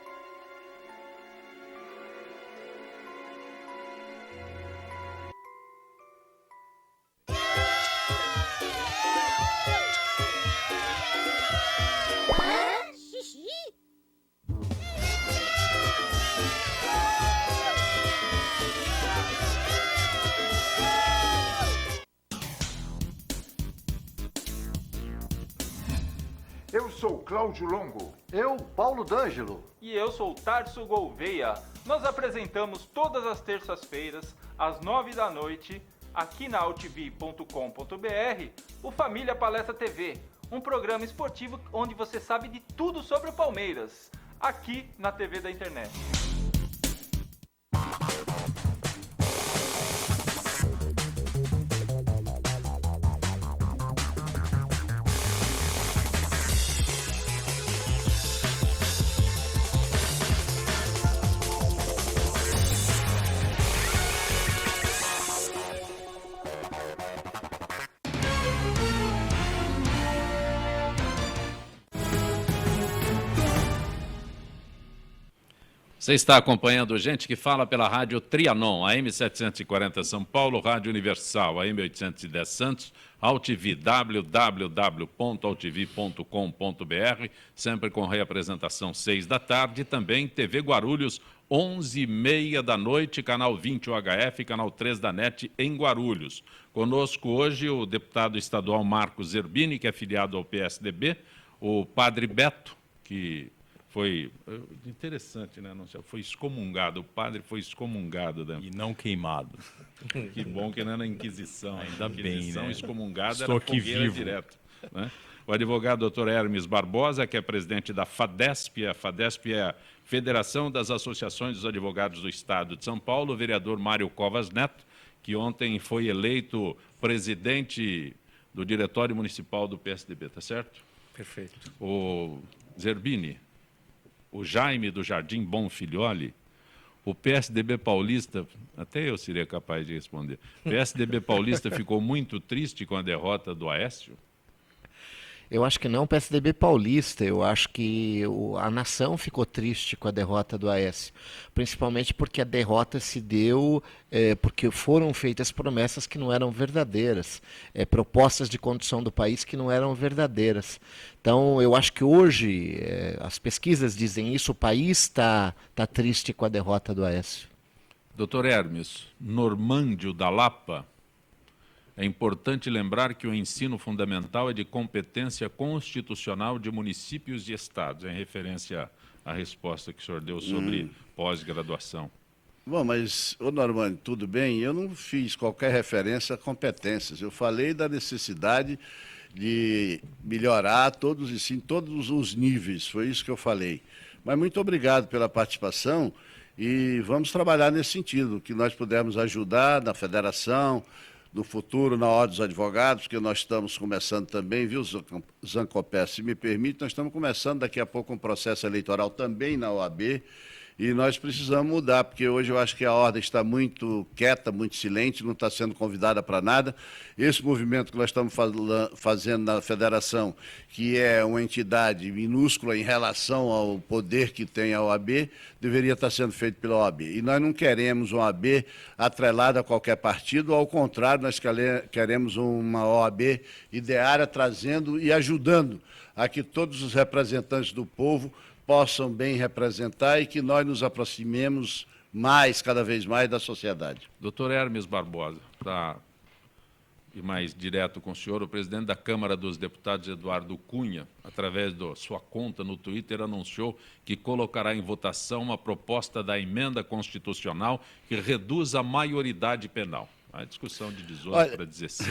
Speaker 11: Eu sou Cláudio Longo.
Speaker 9: Eu, Paulo D'Angelo.
Speaker 12: E eu sou Tarso Gouveia. Nós apresentamos todas as terças-feiras, às 9 da noite, aqui na altv.com.br, o Família Palestra TV, um programa esportivo onde você sabe de tudo sobre o Palmeiras, aqui na TV da internet.
Speaker 1: Você está acompanhando gente que fala pela rádio Trianon, AM 740 São Paulo, Rádio Universal, AM 810 Santos, AltV, www.altv.com.br, sempre com reapresentação 6 da tarde, e também TV Guarulhos, 11h30 da noite, canal 20 UHF, canal 3 da NET em Guarulhos. Conosco hoje o deputado estadual Marcos Zerbini, que é filiado ao PSDB, o padre Beto, que foi interessante, né? Foi excomungado, o padre foi excomungado. Né?
Speaker 4: E não queimado.
Speaker 1: Que bom que não é na Inquisição.
Speaker 4: Ainda
Speaker 1: Inquisição,
Speaker 4: bem, né?
Speaker 1: Excomungado
Speaker 4: Estou
Speaker 1: era
Speaker 4: aqui
Speaker 1: fogueira
Speaker 4: vivo.
Speaker 1: direto. Né? O advogado Dr. Hermes Barbosa, que é presidente da FADESP. A FADESP é a Federação das Associações dos Advogados do Estado de São Paulo. O vereador Mário Covas Neto, que ontem foi eleito presidente do Diretório Municipal do PSDB, tá certo?
Speaker 5: Perfeito.
Speaker 1: O Zerbini, o Jaime do Jardim Bom Filholi, o PSDB paulista, até eu seria capaz de responder, o PSDB paulista ficou muito triste com a derrota do Aécio?
Speaker 2: Eu acho que não o PSDB paulista, eu acho que a nação ficou triste com a derrota do Aécio, principalmente porque a derrota se deu porque foram feitas promessas que não eram verdadeiras, propostas de condução do país que não eram verdadeiras. Então, eu acho que hoje, as pesquisas dizem isso, o país está triste com a derrota do Aécio.
Speaker 1: Dr. Hermes, Normândio da Lapa, é importante lembrar que o ensino fundamental é de competência constitucional de municípios e estados, em referência à resposta que o senhor deu sobre pós-graduação.
Speaker 3: Bom, mas, ô Normando, tudo bem? Eu não fiz qualquer referência a competências. Eu falei da necessidade de melhorar todos os níveis, foi isso que eu falei. Mas muito obrigado pela participação e vamos trabalhar nesse sentido, que nós pudermos ajudar na federação, no futuro, na Ordem dos Advogados, porque nós estamos começando também, viu, Zancopé, se me permite, nós estamos começando daqui a pouco um processo eleitoral também na OAB, e nós precisamos mudar, porque hoje eu acho que a ordem está muito quieta, muito silente, não está sendo convidada para nada. Esse movimento que nós estamos fazendo na federação, que é uma entidade minúscula em relação ao poder que tem a OAB, deveria estar sendo feito pela OAB. E nós não queremos uma OAB atrelada a qualquer partido, ao contrário, nós queremos uma OAB ideária, trazendo e ajudando a que todos os representantes do povo possam bem representar e que nós nos aproximemos mais, cada vez mais, da sociedade.
Speaker 1: Dr. Hermes Barbosa, para ir mais direto com o senhor, o presidente da Câmara dos Deputados, Eduardo Cunha, através da sua conta no Twitter, anunciou que colocará em votação uma proposta da emenda constitucional que reduz a maioridade penal. A discussão de 18 para 16.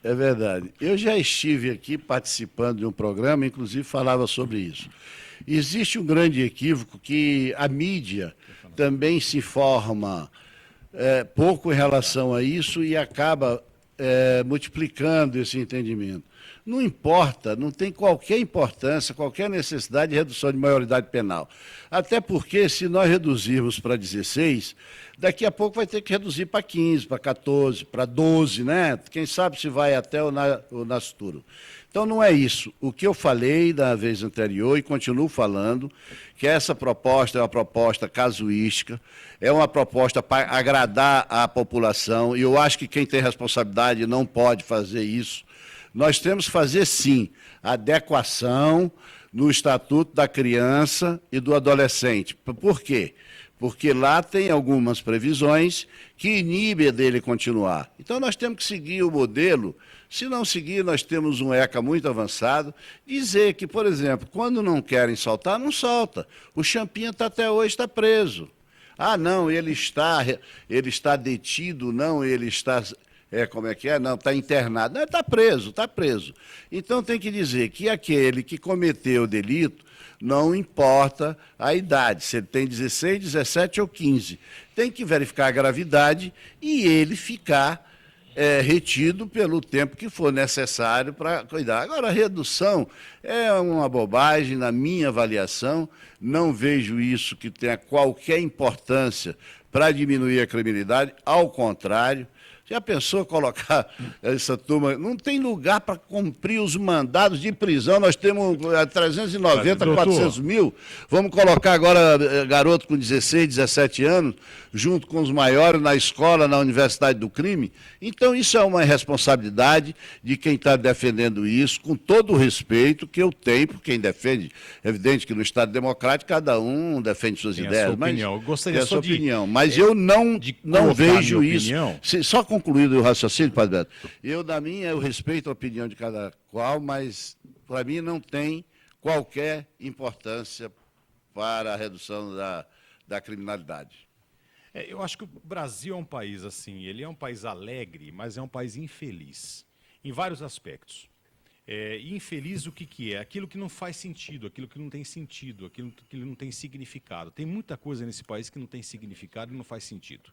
Speaker 3: É verdade. Eu já estive aqui participando de um programa, inclusive falava sobre isso. Existe um grande equívoco que a mídia também se informa pouco em relação a isso e acaba multiplicando esse entendimento. Não importa, não tem qualquer importância, qualquer necessidade de redução de maioridade penal. Até porque, se nós reduzirmos para 16, daqui a pouco vai ter que reduzir para 15, para 14, para 12, né? Quem sabe se vai até o nascituro. Então, não é isso. O que eu falei da vez anterior e continuo falando, que essa proposta é uma proposta casuística, é uma proposta para agradar a população, e eu acho que quem tem responsabilidade não pode fazer isso. Nós temos que fazer, sim, adequação no Estatuto da Criança e do Adolescente. Por quê? Porque lá tem algumas previsões que inibem dele continuar. Então, nós temos que seguir o modelo. Se não seguir, nós temos um ECA muito avançado. Dizer que, por exemplo, quando não querem soltar, não solta. O Champinha até hoje está preso. Ah, não, ele está detido, não, ele está... como é que é? Não, está internado. Não, está preso, está preso. Então, tem que dizer que aquele que cometeu o delito, não importa a idade, se ele tem 16, 17 ou 15. Tem que verificar a gravidade e ele ficar retido pelo tempo que for necessário para cuidar. Agora, a redução é uma bobagem, na minha avaliação, não vejo isso que tenha qualquer importância para diminuir a criminalidade, ao contrário. Já pensou colocar essa turma? Não tem lugar para cumprir os mandados de prisão. Nós temos 390, 400 mil. Vamos colocar agora garoto com 16, 17 anos, junto com os maiores na escola, na universidade do crime. Então, isso é uma responsabilidade de quem está defendendo isso, com todo o respeito que eu tenho por quem defende. É evidente que no Estado democrático cada um defende suas ideias.
Speaker 4: Sua opinião. Eu gostaria
Speaker 3: só
Speaker 4: de
Speaker 3: opinião. Mas eu não vejo isso. Só concluído o raciocínio, Padre Beto. Eu respeito a opinião de cada qual, mas para mim não tem qualquer importância para a redução da criminalidade.
Speaker 4: Eu acho que o Brasil é um país assim, ele é um país alegre, mas é um país infeliz, em vários aspectos. E infeliz o que é? Aquilo que não faz sentido, aquilo que não tem sentido, aquilo que não tem significado. Tem muita coisa nesse país que não tem significado e não faz sentido.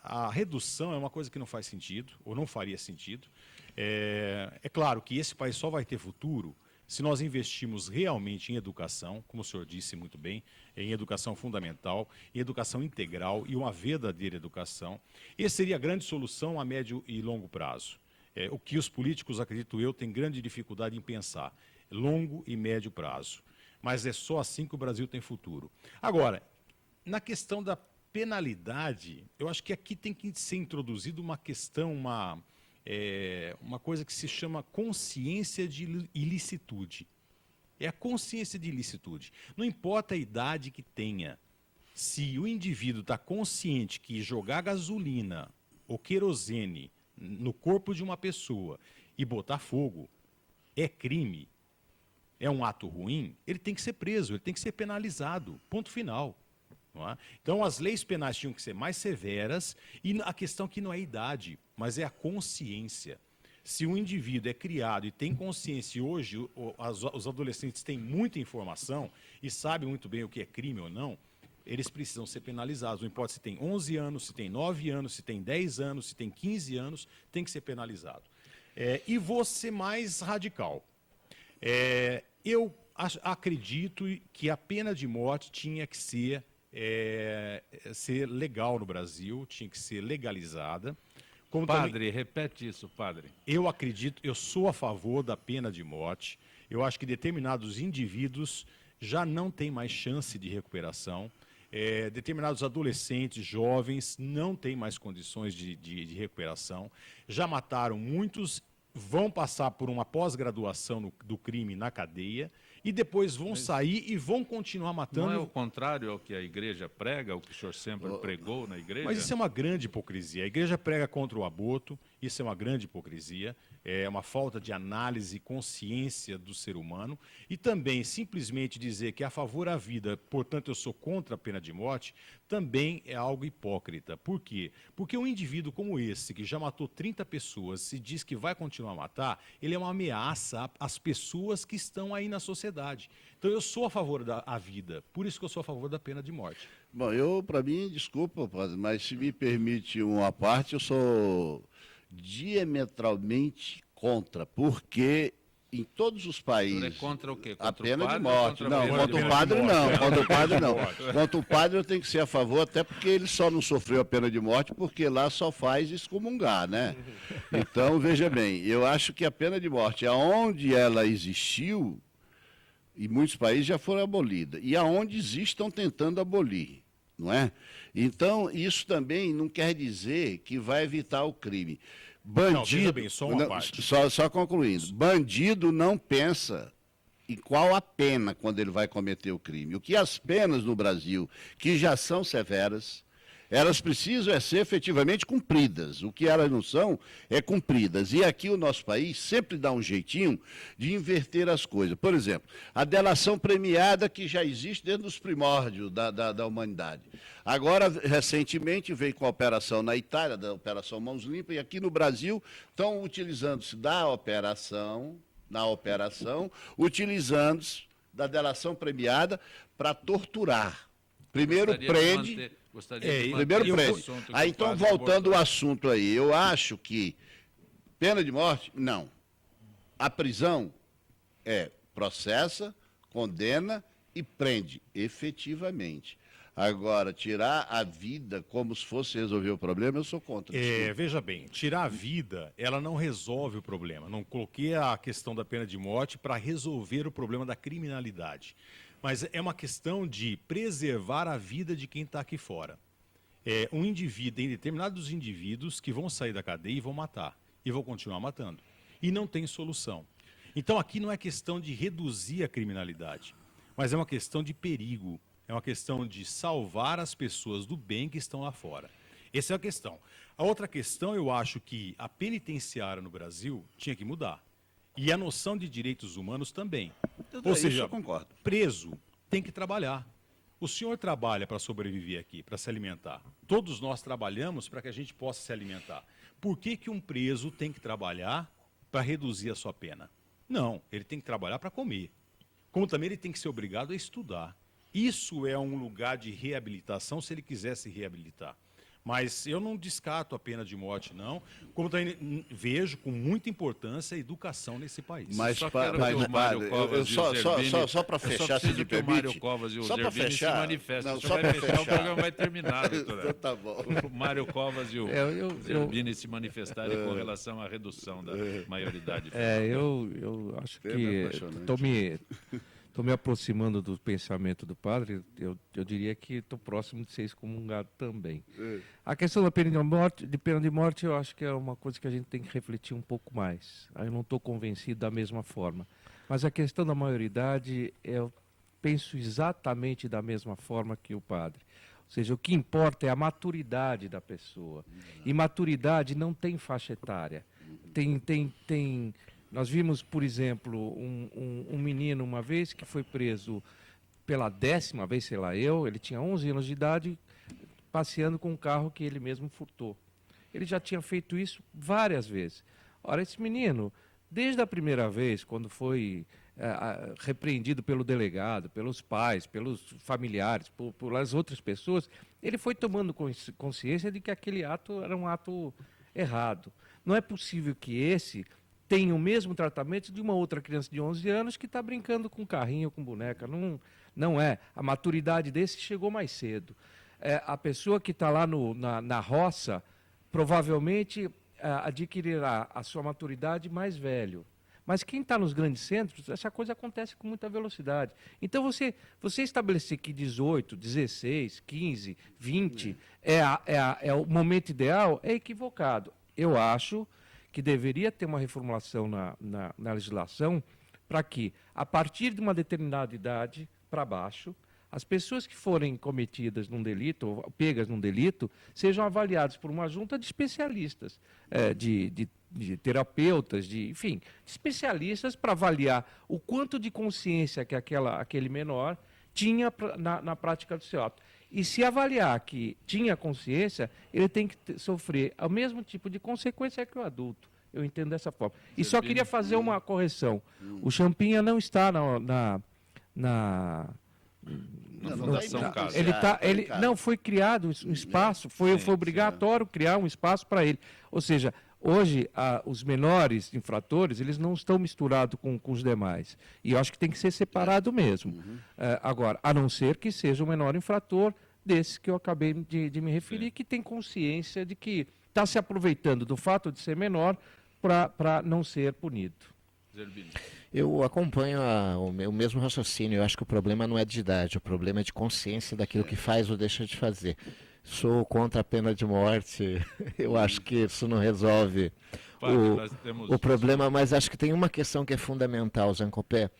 Speaker 4: A redução é uma coisa que não faz sentido, ou não faria sentido. É claro que esse país só vai ter futuro se nós investirmos realmente em educação, como o senhor disse muito bem, em educação fundamental, em educação integral e uma verdadeira educação. Essa seria a grande solução a médio e longo prazo. O que os políticos, acredito eu, têm grande dificuldade em pensar. Longo e médio prazo. Mas é só assim que o Brasil tem futuro. Agora, na questão da penalidade, eu acho que aqui tem que ser introduzida uma questão, uma coisa que se chama consciência de ilicitude. É a consciência de ilicitude. Não importa a idade que tenha, se o indivíduo está consciente que jogar gasolina ou querosene no corpo de uma pessoa e botar fogo é crime, é um ato ruim, ele tem que ser preso, ele tem que ser penalizado, ponto final. Não é? Então, as leis penais tinham que ser mais severas e a questão que não é a idade, mas é a consciência. Se um indivíduo é criado e tem consciência, e hoje os adolescentes têm muita informação e sabem muito bem o que é crime ou não, eles precisam ser penalizados. Não importa se tem 11 anos, se tem 9 anos, se tem 10 anos, se tem 15 anos, tem que ser penalizado. E vou ser mais radical. Eu acredito que a pena de morte tinha que ser legal no Brasil, tinha que ser legalizada. Como
Speaker 1: Padre,
Speaker 4: também,
Speaker 1: repete isso, padre.
Speaker 4: eu acredito, eu sou a favor da pena de morte. Eu acho que determinados indivíduos já não têm mais chance de recuperação. Determinados adolescentes, jovens, não têm mais condições de recuperação. Já mataram muitos, vão passar por uma pós-graduação do crime na cadeia e depois vão sair e vão continuar matando.
Speaker 1: Não é o contrário ao que a igreja prega, o que o senhor sempre pregou na igreja?
Speaker 4: Mas isso é uma grande hipocrisia. A igreja prega contra o aborto, isso é uma grande hipocrisia, é uma falta de análise e consciência do ser humano. E também simplesmente dizer que é a favor da vida, portanto eu sou contra a pena de morte, também é algo hipócrita. Por quê? Porque um indivíduo como esse, que já matou 30 pessoas e diz que vai continuar a matar, ele é uma ameaça às pessoas que estão aí na sociedade. Então eu sou a favor da vida, por isso que eu sou a favor da pena de morte.
Speaker 3: Bom, para mim, desculpa, padre, mas se me permite uma parte, diametralmente contra, porque em todos os países...
Speaker 1: É contra o quê?
Speaker 3: A
Speaker 1: Contra o
Speaker 3: pena de
Speaker 1: padre
Speaker 3: morte.
Speaker 1: ou
Speaker 3: Não, contra o padre não. Contra o padre não. Contra o padre eu tenho que ser a favor, até porque ele só não sofreu a pena de morte porque lá só faz excomungar, né? Então, veja bem, eu acho que a pena de morte, aonde ela existiu, em muitos países já foram abolidas, e aonde existe estão tentando abolir, não é? Então, isso também não quer dizer que vai evitar o crime. Bandido,
Speaker 4: Não, veja bem, só uma parte.
Speaker 3: Só concluindo, bandido não pensa em qual a pena quando ele vai cometer o crime. O que as penas no Brasil, que já são severas, elas precisam ser efetivamente cumpridas. O que elas não são, é cumpridas. E aqui o nosso país sempre dá um jeitinho de inverter as coisas. Por exemplo, a delação premiada que já existe desde os primórdios da humanidade. Agora, recentemente, veio com a operação na Itália, da Operação Mãos Limpas, e aqui no Brasil estão utilizando-se na operação, utilizando-se da delação premiada para torturar. Primeiro prende... Primeiro prende. Aí, então, voltando ao assunto aí, eu acho que pena de morte, não. A prisão processa, condena e prende, efetivamente. Agora, tirar a vida como se fosse resolver o problema, eu sou contra.
Speaker 4: Veja bem, tirar a vida, ela não resolve o problema. Não coloquei a questão da pena de morte para resolver o problema da criminalidade. Mas é uma questão de preservar a vida de quem está aqui fora. Um indivíduo, tem determinados indivíduos que vão sair da cadeia e vão matar. E vão continuar matando. E não tem solução. Então aqui não é questão de reduzir a criminalidade, mas é uma questão de perigo. É uma questão de salvar as pessoas do bem que estão lá fora. Essa é a questão. A outra questão, eu acho que a penitenciária no Brasil tinha que mudar. E a noção de direitos humanos também. Ou seja,
Speaker 3: eu concordo.
Speaker 4: Preso tem que trabalhar. O senhor trabalha para sobreviver aqui, para se alimentar. Todos nós trabalhamos para que a gente possa se alimentar. Por que um preso tem que trabalhar para reduzir a sua pena? Não, ele tem que trabalhar para comer. Como também ele tem que ser obrigado a estudar. Isso é um lugar de reabilitação, se ele quiser se reabilitar. Mas eu não descarto a pena de morte, não. Como também vejo com muita importância a educação nesse país.
Speaker 3: Mas,
Speaker 1: só para
Speaker 3: fechar, se me permite.
Speaker 1: O Mário Covas e o Zerbini se manifestem. Não, só para fechar, o programa vai terminar, doutora.
Speaker 3: Então tá bom.
Speaker 1: O Mário Covas e o Zerbini se manifestarem com relação à redução da maioridade.
Speaker 5: Eu acho que estou me aproximando do pensamento do padre, eu diria que estou próximo de ser excomungado também. A questão da pena de morte, eu acho que é uma coisa que a gente tem que refletir um pouco mais. Eu não estou convencido da mesma forma. Mas a questão da maioridade, eu penso exatamente da mesma forma que o padre. Ou seja, o que importa é a maturidade da pessoa. E maturidade não tem faixa etária. Nós vimos, por exemplo, um menino uma vez que foi preso pela 10ª vez, sei lá ele tinha 11 anos de idade, passeando com um carro que ele mesmo furtou. Ele já tinha feito isso várias vezes. Ora, esse menino, desde a primeira vez, quando foi repreendido pelo delegado, pelos pais, pelos familiares, pelas outras pessoas, ele foi tomando consciência de que aquele ato era um ato errado. Não é possível que esse tem o mesmo tratamento de uma outra criança de 11 anos que está brincando com carrinho, com boneca. Não é. A maturidade desse chegou mais cedo. A pessoa que está lá na roça provavelmente adquirirá a sua maturidade mais velho. Mas quem está nos grandes centros, essa coisa acontece com muita velocidade. Então, você estabelecer que 18, 16, 15, 20 é o momento ideal é equivocado. Eu acho que deveria ter uma reformulação na legislação para que, a partir de uma determinada idade para baixo, as pessoas que forem cometidas num delito, ou pegas num delito, sejam avaliadas por uma junta de especialistas, de terapeutas, enfim, de especialistas para avaliar o quanto de consciência que aquele menor tinha na prática do seu ato. E se avaliar que tinha consciência, ele tem que sofrer o mesmo tipo de consequência que o adulto. Eu entendo dessa forma. E só queria fazer uma correção. O Champinha não está não foi criado um espaço, foi obrigatório criar um espaço para ele. Ou seja, Hoje, os menores infratores, eles não estão misturados com os demais. E eu acho que tem que ser separado mesmo. Agora, a não ser que seja o menor infrator desse que eu acabei de me referir, que tem consciência de que está se aproveitando do fato de ser menor para não ser punido.
Speaker 2: Eu acompanho o mesmo raciocínio. Eu acho que o problema não é de idade, o problema é de consciência daquilo que faz ou deixa de fazer. Sou contra a pena de morte. Eu acho que isso não resolve o problema, mas acho que tem uma questão que é fundamental, Zancopé.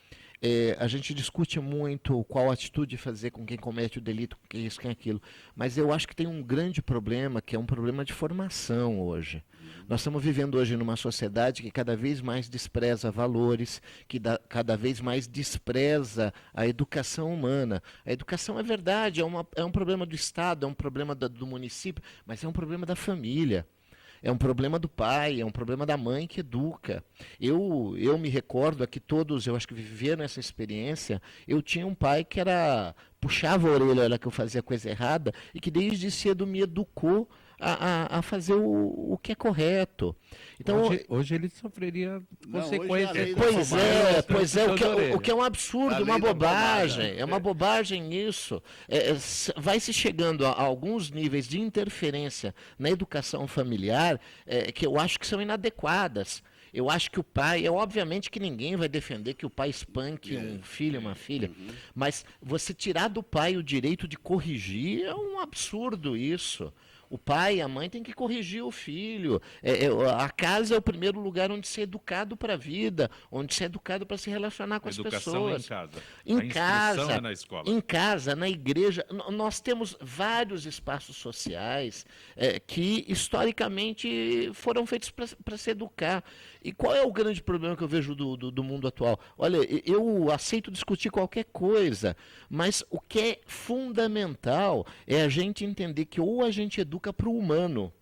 Speaker 2: A gente discute muito qual atitude fazer com quem comete o delito, com quem isso, quem aquilo. Mas eu acho que tem um grande problema, que é um problema de formação hoje. Nós estamos vivendo hoje numa sociedade que cada vez mais despreza valores, que cada vez mais despreza a educação humana. A educação é verdade, é um problema do Estado, é um problema do município, mas é um problema da família. É um problema do pai, é um problema da mãe que educa. Eu me recordo aqui todos, eu acho que viveram essa experiência. Eu tinha um pai que puxava a orelha hora que eu fazia coisa errada e que desde cedo me educou a fazer o que é correto. Então,
Speaker 5: hoje ele sofreria consequências.
Speaker 2: Pois é, o que é um absurdo, uma bobagem. É uma bobagem isso. Vai se chegando a alguns níveis de interferência na educação familiar que eu acho que são inadequadas. Eu acho que o pai, obviamente que ninguém vai defender que o pai espanque um filho, uma filha, mas você tirar do pai o direito de corrigir é um absurdo isso. O pai e a mãe têm que corrigir o filho. A casa é o primeiro lugar onde se é educado para a vida, onde se é educado para se relacionar com as pessoas.
Speaker 1: Em casa. É na escola.
Speaker 2: Em casa, na igreja. Nós temos vários espaços sociais que, historicamente, foram feitos para se educar. E qual é o grande problema que eu vejo do mundo atual? Olha, eu aceito discutir qualquer coisa, mas o que é fundamental é a gente entender que ou a gente educa para o humano,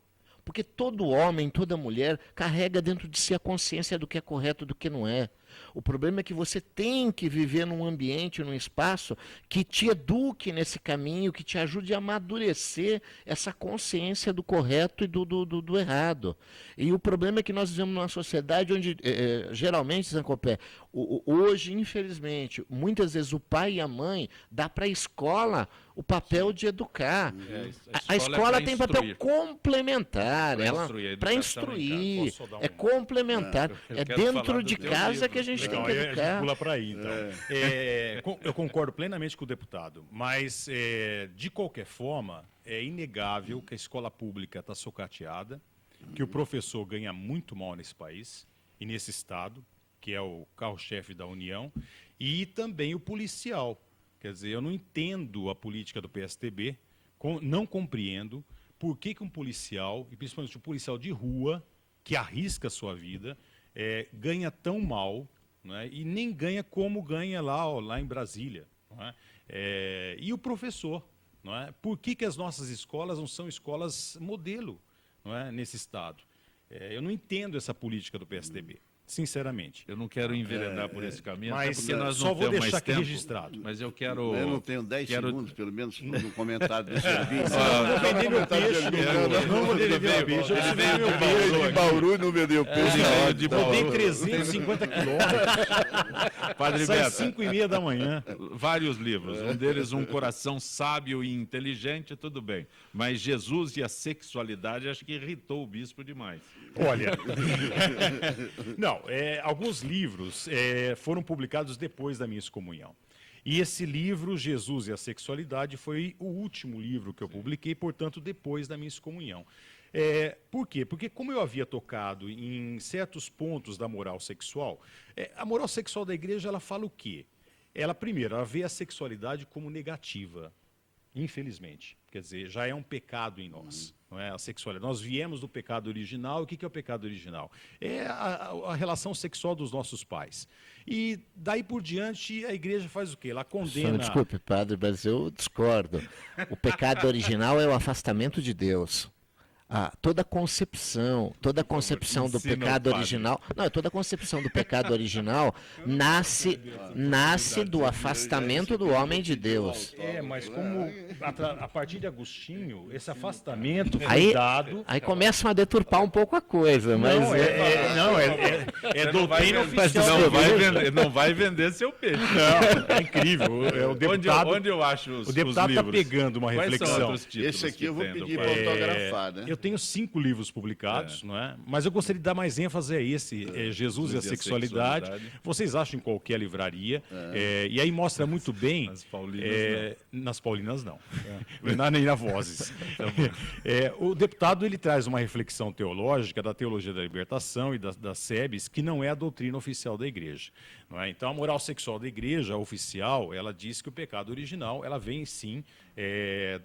Speaker 2: porque todo homem, toda mulher carrega dentro de si a consciência do que é correto e do que não é. O problema é que você tem que viver num ambiente, num espaço que te eduque nesse caminho, que te ajude a amadurecer essa consciência do correto e do errado. E o problema é que nós vivemos numa sociedade onde, geralmente, Zancopé, hoje, infelizmente, muitas vezes o pai e a mãe dá para a escola o papel de educar. A escola tem papel complementar, para instruir, é complementar, é dentro de casa que a gente tem que educar.
Speaker 4: A gente pula para aí, então. Eu concordo plenamente com o deputado, mas, de qualquer forma, é inegável que a escola pública está socateada, que o professor ganha muito mal nesse país e nesse estado, que é o carro-chefe da União, e também o policial. Quer dizer, eu não entendo a política do PSTB, não compreendo por que um policial, e principalmente um policial de rua, que arrisca a sua vida, ganha tão mal, né, e nem ganha como ganha lá em Brasília. Não é? E o professor, não é? Por que as nossas escolas não são escolas modelo, não é, nesse estado? Eu não entendo essa política do PSDB, sinceramente.
Speaker 1: Eu não quero enveredar por esse caminho,
Speaker 4: mas
Speaker 1: porque nós
Speaker 4: só
Speaker 1: não
Speaker 4: vou
Speaker 1: temos
Speaker 4: deixar
Speaker 1: mais
Speaker 4: aqui
Speaker 1: tempo,
Speaker 4: registrado.
Speaker 1: Mas eu quero...
Speaker 3: Eu não tenho 10 segundos, pelo menos, no comentário desse serviço.
Speaker 4: Não vou vender meu peixe, não vou vender meu peixe. Eu tirei meu peixe
Speaker 3: de Bauru e não vendeu peixe.
Speaker 4: Eu dei 350 quilômetros.
Speaker 1: Padre
Speaker 4: Sai
Speaker 1: Beto,
Speaker 4: 5h30 da manhã.
Speaker 1: vários livros. Um deles, Um Coração Sábio e Inteligente, tudo bem. Mas Jesus e a Sexualidade, acho que irritou o bispo demais.
Speaker 4: Olha, não, alguns livros foram publicados depois da minha excomunhão. E esse livro, Jesus e a Sexualidade, foi o último livro que eu publiquei, portanto, depois da minha excomunhão. Por quê? Porque como eu havia tocado em certos pontos da moral sexual, a moral sexual da igreja, ela fala o quê? Primeiro, ela vê a sexualidade como negativa, infelizmente. Quer dizer, já é um pecado em nós, não é? A sexualidade. Nós viemos do pecado original. O que é o pecado original? É a relação sexual dos nossos pais. E daí por diante, a igreja faz o quê? Ela condena...
Speaker 2: Desculpe, padre, mas eu discordo. O pecado original é o afastamento de Deus. toda a concepção do
Speaker 1: ensina
Speaker 2: pecado
Speaker 1: o padre.
Speaker 2: original, não, toda a concepção do pecado original nasce do afastamento do homem de Deus.
Speaker 4: Mas como a partir de Agostinho, esse afastamento foi
Speaker 2: Aí,
Speaker 4: dado.
Speaker 2: aí começam a deturpar um pouco a coisa, mas
Speaker 4: É doutrina oficial.
Speaker 1: Não vai vender seu peixe.
Speaker 4: Não, é incrível. O deputado,
Speaker 1: Onde eu acho os
Speaker 4: o deputado está
Speaker 1: livros?
Speaker 4: pegando uma
Speaker 1: Quais são
Speaker 4: reflexão.
Speaker 1: outros títulos
Speaker 3: Esse aqui
Speaker 1: que
Speaker 3: eu vou
Speaker 1: tem do
Speaker 3: pedir
Speaker 1: padre?
Speaker 3: para autografar, né?
Speaker 4: Eu tenho 5 livros publicados, não é? Mas eu gostaria de dar mais ênfase a esse, Jesus e a Sexualidade. Vocês acham em qualquer livraria. E aí mostra muito bem...
Speaker 1: Nas Paulinas,
Speaker 4: nas Paulinas, não. Nem na Vozes. O deputado ele traz uma reflexão teológica da teologia da libertação e das SEBs, que não é a doutrina oficial da igreja. Não é? Então, a moral sexual da igreja oficial, ela diz que o pecado original, ela vem, sim,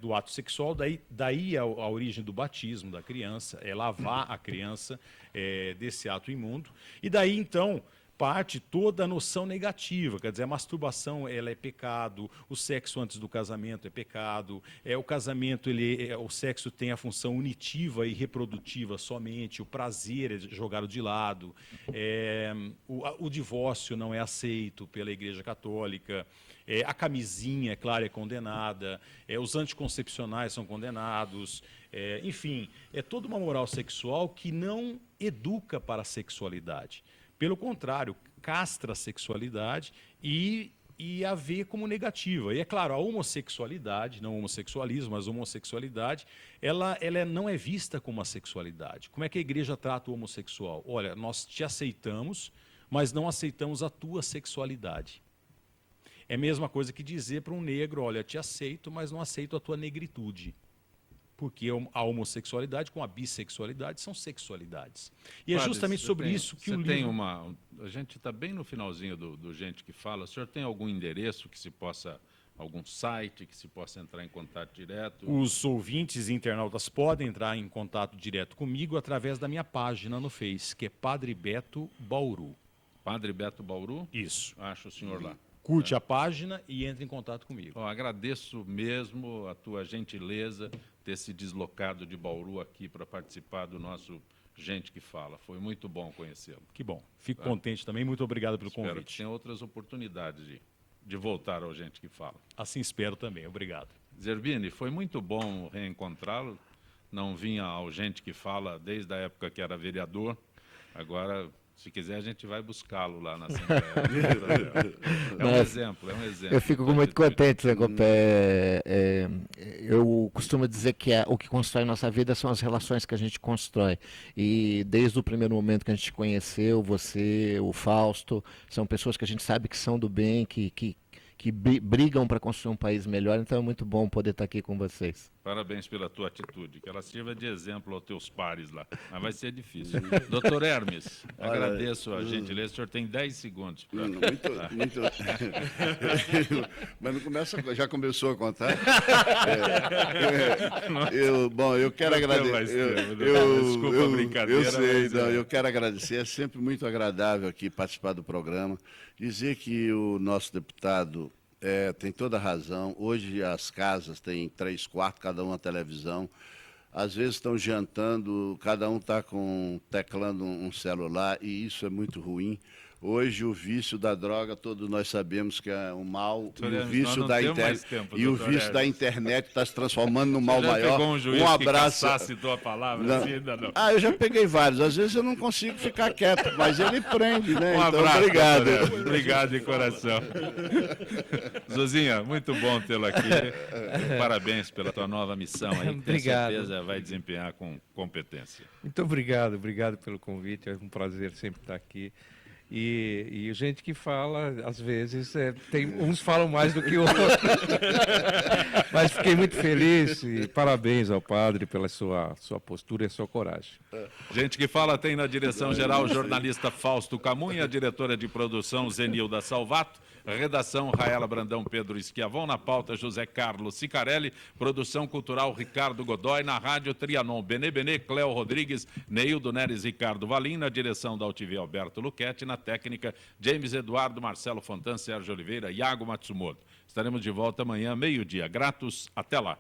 Speaker 4: do ato sexual, daí a origem do batismo da criança, é lavar a criança desse ato imundo. E daí, então, parte toda a noção negativa, quer dizer, a masturbação ela é pecado, o sexo antes do casamento é pecado, o casamento, o sexo tem a função unitiva e reprodutiva somente, o prazer é jogado de lado, o divórcio não é aceito pela Igreja Católica, a camisinha, é claro, é condenada, os anticoncepcionais são condenados, enfim, é toda uma moral sexual que não educa para a sexualidade. Pelo contrário, castra a sexualidade e a vê como negativa. E é claro, a homossexualidade, não o homossexualismo, mas a homossexualidade, ela não é vista como uma sexualidade. Como é que a igreja trata o homossexual? Olha, nós te aceitamos, mas não aceitamos a tua sexualidade. É a mesma coisa que dizer para um negro, olha, te aceito, mas não aceito a tua negritude. Porque a homossexualidade com a bissexualidade são sexualidades. E
Speaker 1: Padre,
Speaker 4: é justamente sobre isso que o livro...
Speaker 1: Tem a gente está bem no finalzinho do Gente que Fala. O senhor tem algum endereço que se possa... Algum site que se possa entrar em contato direto?
Speaker 4: Os ouvintes e internautas podem entrar em contato direto comigo através da minha página no Face, que é Padre Beto Bauru.
Speaker 1: Padre Beto Bauru?
Speaker 4: Isso.
Speaker 1: Acho o senhor lá.
Speaker 4: Curte a página e entre em contato comigo.
Speaker 1: Agradeço mesmo a tua gentileza ter se deslocado de Bauru aqui para participar do nosso Gente que Fala. Foi muito bom conhecê-lo.
Speaker 4: Que bom. Fico contente também. Muito obrigado pelo
Speaker 1: Espero
Speaker 4: convite.
Speaker 1: que tenha outras oportunidades de voltar ao Gente que Fala.
Speaker 4: Assim espero também. Obrigado.
Speaker 1: Zerbini, foi muito bom reencontrá-lo. Não vinha ao Gente que Fala desde a época que era vereador. Agora, se quiser, a gente vai buscá-lo lá na Assembleia. É um exemplo.
Speaker 2: Eu fico muito contente, Zé Copé. Eu costumo dizer que o que constrói nossa vida são as relações que a gente constrói. E desde o primeiro momento que a gente conheceu, você, o Fausto, são pessoas que a gente sabe que são do bem, que brigam para construir um país melhor. Então é muito bom poder estar aqui com vocês.
Speaker 1: Parabéns pela tua atitude, que ela sirva de exemplo aos teus pares lá. Mas vai ser difícil. Doutor Hermes, agradeço a gentileza. O senhor tem 10 segundos.
Speaker 3: Muito. Mas não começa, já começou a contar? Eu quero agradecer.
Speaker 1: Desculpa a brincadeira.
Speaker 3: Eu sei, eu quero agradecer. É sempre muito agradável aqui participar do programa. Dizer que o nosso deputado tem toda a razão. Hoje as casas têm 3 quartos, cada uma televisão. Às vezes estão jantando, cada um está teclando um celular, e isso é muito ruim. Hoje o vício da droga, todos nós sabemos que é um mal, e o vício da internet está se transformando num mal maior.
Speaker 1: Pegou um juiz
Speaker 3: abraço.
Speaker 1: Que citou a palavra?
Speaker 3: Não.
Speaker 1: Assim, ainda não.
Speaker 3: Eu já peguei vários. Às vezes eu não consigo ficar quieto, mas ele prende, né?
Speaker 1: Um abraço,
Speaker 3: obrigado.
Speaker 1: Obrigado de coração. Zuzinha, muito bom tê-lo aqui. Parabéns pela tua nova missão aí, que tenho certeza vai desempenhar com competência.
Speaker 5: Muito obrigado pelo convite. É um prazer sempre estar aqui. E gente que fala, às vezes, uns falam mais do que outros. Mas fiquei muito feliz e parabéns ao padre pela sua postura e a sua coragem.
Speaker 1: Gente que Fala tem na direção-geral o jornalista Fausto Camunha, a diretora de produção Zenilda Salvato, redação Raela Brandão, Pedro Esquiavon, na pauta José Carlos Sicarelli, produção cultural Ricardo Godoy, na rádio Trianon Benê, Cléo Rodrigues, Neildo Neres, Ricardo Valim, na direção da UTV Alberto Luquete, na técnica James Eduardo, Marcelo Fontan, Sérgio Oliveira, Iago Matsumoto. Estaremos de volta amanhã, meio-dia. Gratos, até lá.